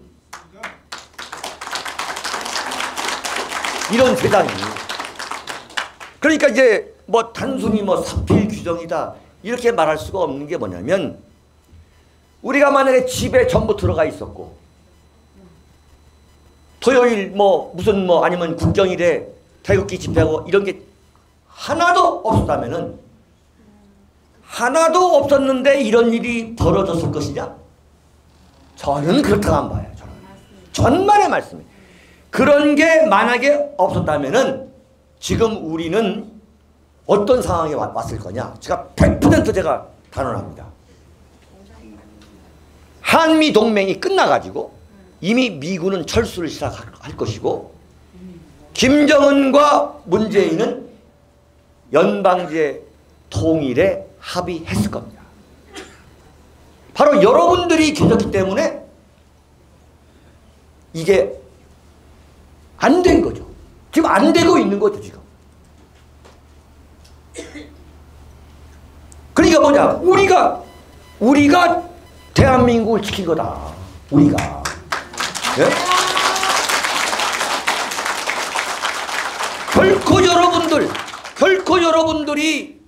이런 세상이. 그러니까 이제 뭐 단순히 뭐 사필 규정이다 이렇게 말할 수가 없는 게 뭐냐면, 우리가 만약에 집에 전부 들어가 있었고 토요일 뭐 무슨 뭐 아니면 국경일에 태극기 집회하고 이런 게 하나도 없었다면은, 하나도 없었는데 이런 일이 벌어졌을 것이냐? 저는 그렇다고 안 봐요. 저는. 전만의 말씀이에요. 그런 게 만약에 없었다면은 지금 우리는 어떤 상황에 왔을 거냐? 제가 100% 제가 단언합니다. 한미 동맹이 끝나가지고 이미 미군은 철수를 시작할 것이고 김정은과 문재인은 연방제 통일에 합의했을 겁니다. 바로 여러분들이 계셨기 때문에 이게 안 된 거죠. 지금 안 되고 있는 거죠, 지금. 그러니까 뭐냐? 우리가 대한민국을 지킨 거다. 우리가. 예? 결코 여러분들이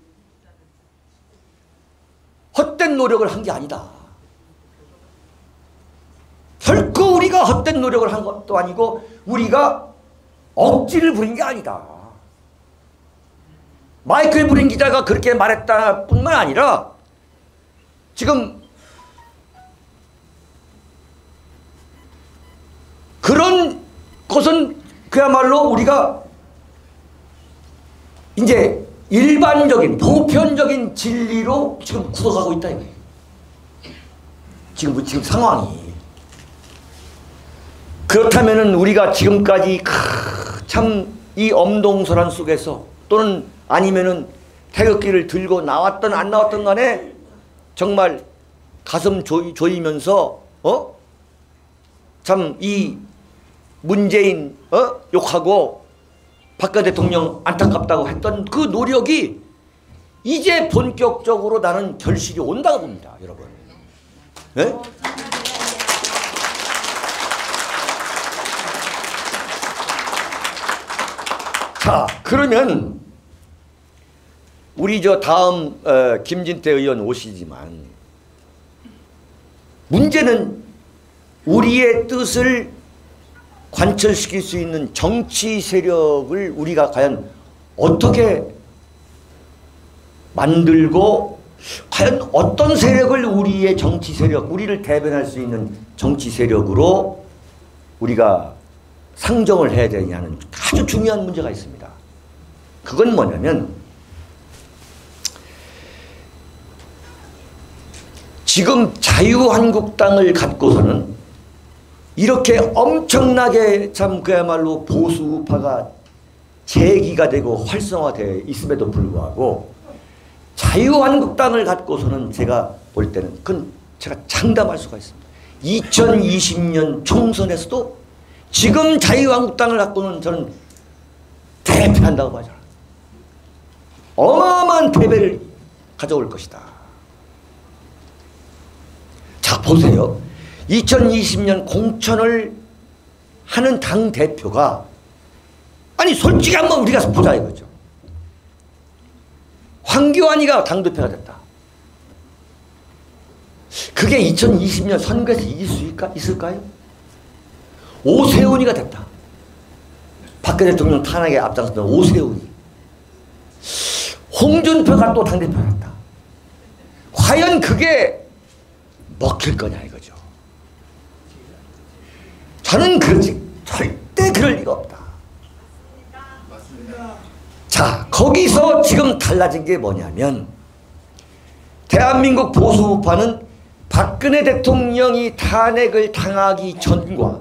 헛된 노력을 한 게 아니다. 결코 우리가 헛된 노력을 한 것도 아니고 우리가 억지를 부린 게 아니다. 마이클 브린 기자가 그렇게 말했다 뿐만 아니라 지금 그런 것은 그야말로 우리가 이제 일반적인 보편적인 진리로 지금 굳어가고 있다 이거예요. 지금 상황이. 그렇다면은 우리가 지금까지 참 이 엄동설한 속에서 또는 아니면은 태극기를 들고 나왔던 안 나왔던 간에 정말 가슴 조이면서 참 이 문재인 욕하고 박근혜 대통령 안타깝다고 했던 그 노력이 이제 본격적으로 나는 결실이 온다고 봅니다, 여러분. 네? 자, 그러면 우리 저 다음 김진태 의원 오시지만 문제는 우리의 뜻을 관철시킬 수 있는 정치 세력을 우리가 과연 어떻게 만들고 과연 어떤 세력을 우리의 정치 세력, 우리를 대변할 수 있는 정치 세력으로 우리가 상정을 해야 되냐는 아주 중요한 문제가 있습니다. 그건 뭐냐면 지금 자유한국당을 갖고서는 이렇게 엄청나게 참 그야말로 보수 우파가 제기가 되고 활성화되어 있음에도 불구하고 자유한국당을 갖고서는 제가 볼 때는 그건 제가 장담할 수가 있습니다. 2020년 총선에서도 지금 자유한국당을 갖고는 저는 대패한다고 봐요. 어마어마한 패배를 가져올 것이다. 자, 보세요. 2020년 공천을 하는 당대표가 아니 솔직히 한번 우리가 보자 이거죠. 황교안이가 당대표가 됐다. 그게 2020년 선거에서 이길 수 있을까요? 오세훈이가 됐다. 박근혜 대통령 탄핵에 앞장섰던 오세훈이. 홍준표가 또 당대표가 됐다. 과연 그게 먹힐 거냐 이거죠. 저는 그렇지 절대 그럴 리가 없다. 자, 거기서 지금 달라진 게 뭐냐면 대한민국 보수우파는 박근혜 대통령이 탄핵을 당하기 전과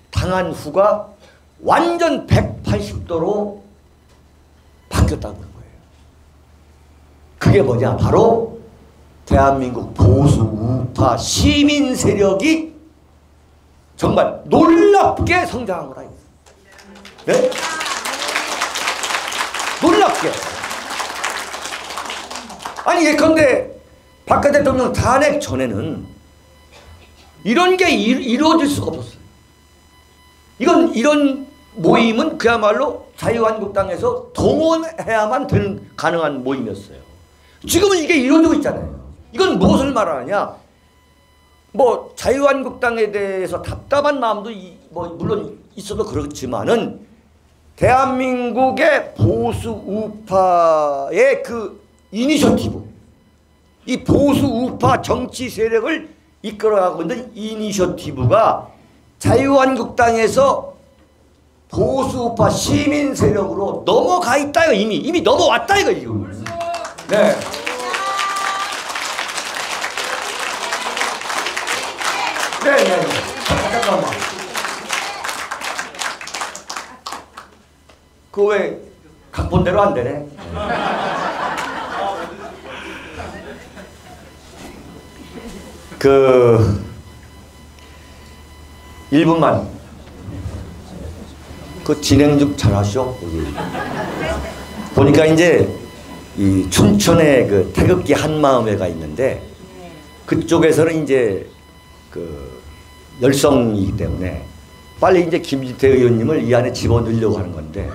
당한 후가 완전 180도로 바뀌었다는 거예요. 그게 뭐냐? 바로 대한민국 보수 우파 시민 세력이 정말 놀랍게 성장한 거다. 네? 놀랍게. 아니 예컨대 박근혜 대통령 탄핵 전에는 이런 게 이루어질 수가 없었어요. 이런 모임은 그야말로 자유한국당에서 동원해야만 가능한 모임이었어요. 지금은 이게 이루어지고 있잖아요. 이건 무엇을 말하느냐? 뭐 자유한국당에 대해서 답답한 마음도 물론 있어도 그렇지만은 대한민국의 보수 우파의 그 이니셔티브, 이 보수 우파 정치 세력을 이끌어가고 있는 이니셔티브가 자유한국당에서 보수우파 시민 세력으로 넘어가 있다. 이미 넘어왔다 이거 지금. 네. 네. 잠깐만. 그거 왜 각본대로 안 되네? 그 1분만 그 진행 좀 잘하시오. 여기 보니까 이제 이 춘천에 그 태극기 한마음회가 있는데 그쪽에서는 이제 그 열성이기 때문에 빨리 이제 김진태 의원님을 이 안에 집어넣으려고 하는 건데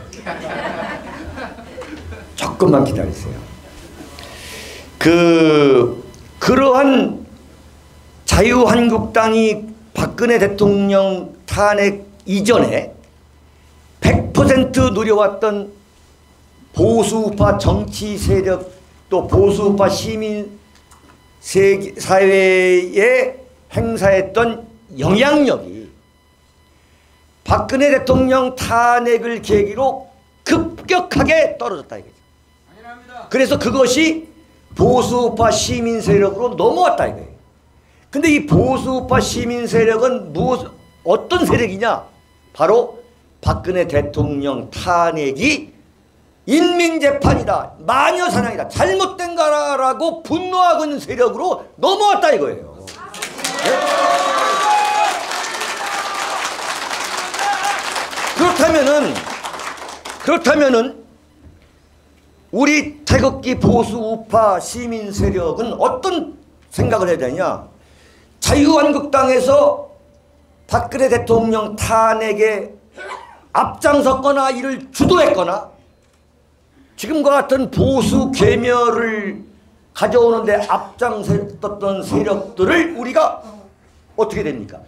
조금만 기다리세요. 그러한 자유한국당이 박근혜 대통령 탄핵 이전에 100% 누려왔던 보수우파 정치 세력 또 보수우파 시민 사회에 행사했던 영향력이 박근혜 대통령 탄핵을 계기로 급격하게 떨어졌다 이거죠. 그래서 그것이 보수우파 시민 세력으로 넘어왔다 이거예요. 근데 이 보수우파 시민 세력은 어떤 세력이냐? 바로 박근혜 대통령 탄핵이 인민재판이다, 마녀사냥이다, 잘못된 거라고 분노하고 있는 세력으로 넘어왔다 이거예요. 네? 그렇다면은 우리 태극기 보수우파 시민 세력은 어떤 생각을 해야 되냐? 자유한국당에서 박근혜 대통령 탄핵에 앞장섰거나 이를 주도했거나 지금과 같은 보수 괴멸을 가져오는데 앞장섰던 세력들을 우리가 어떻게 됩니까?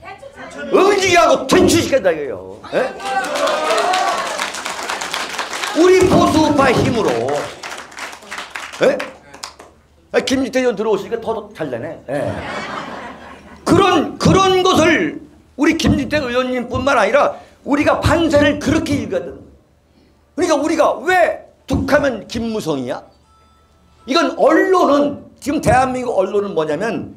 응징하고 퇴출시킨다 이거예요. 네? 우리 보수우파의 힘으로. 네? 김진태 의원 들어오시니까 더 잘되네. 네. 그런 것을 우리 김진태 의원님뿐만 아니라 우리가 판세를 그렇게 읽거든. 그러니까 우리가 왜 툭하면 김무성이야? 이건 언론은 지금 대한민국 언론은 뭐냐면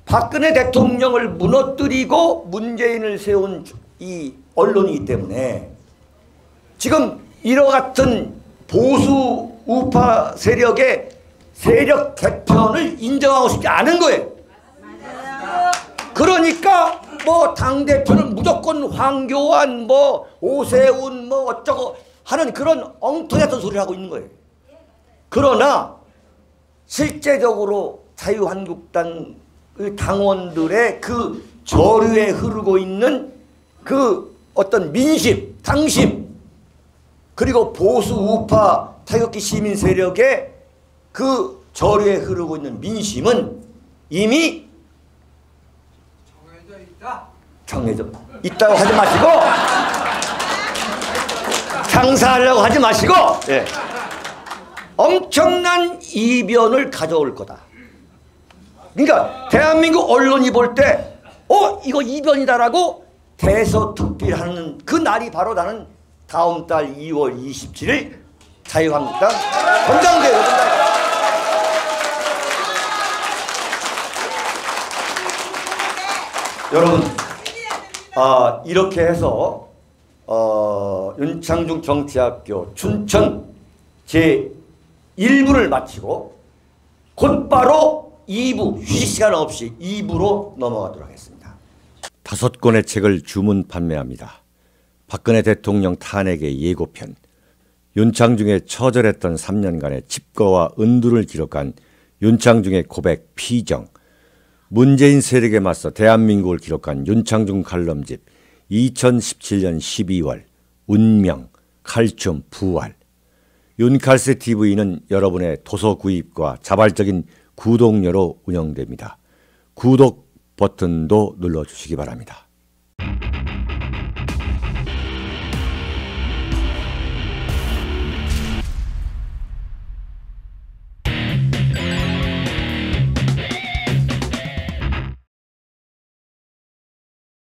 박근혜 대통령을 무너뜨리고 문재인을 세운 이 언론이기 때문에 지금 이와 같은 보수 우파 세력의 세력 개편을 인정하고 싶지 않은 거예요. 그러니까 뭐 당대표는 무조건 황교안 뭐 오세훈 뭐 어쩌고 하는 그런 엉터리같은 소리를 하고 있는 거예요. 그러나 실제적으로 자유한국당 당원들의 그 저류에 흐르고 있는 그 어떤 민심, 당심 그리고 보수 우파 태극기 시민 세력의 그 저류에 흐르고 있는 민심은 이미 정해져 있다고 하지 마시고 장사하려고 하지 마시고 예. 엄청난 이변을 가져올 거다. 그러니까 대한민국 언론이 볼 때 이거 이변이다라고 대서특필하는 그 날이 바로 나는 다음 달 2월 27일 자유한국당 전당대회. 여러분 이렇게 해서 윤창중 정치학교 춘천 제1부를 마치고 곧바로 2부 휴식시간 없이 2부로 넘어가도록 하겠습니다. 5권의 책을 주문 판매합니다. 박근혜 대통령 탄핵의 예고편, 윤창중의 처절했던 3년간의 칩거와 은두를 기록한 윤창중의 고백 피정, 문재인 세력에 맞서 대한민국을 기록한 윤창중 칼럼집 2017년 12월 운명, 칼춤, 부활. 윤칼세 TV는 여러분의 도서 구입과 자발적인 구독료로 운영됩니다. 구독 버튼도 눌러주시기 바랍니다.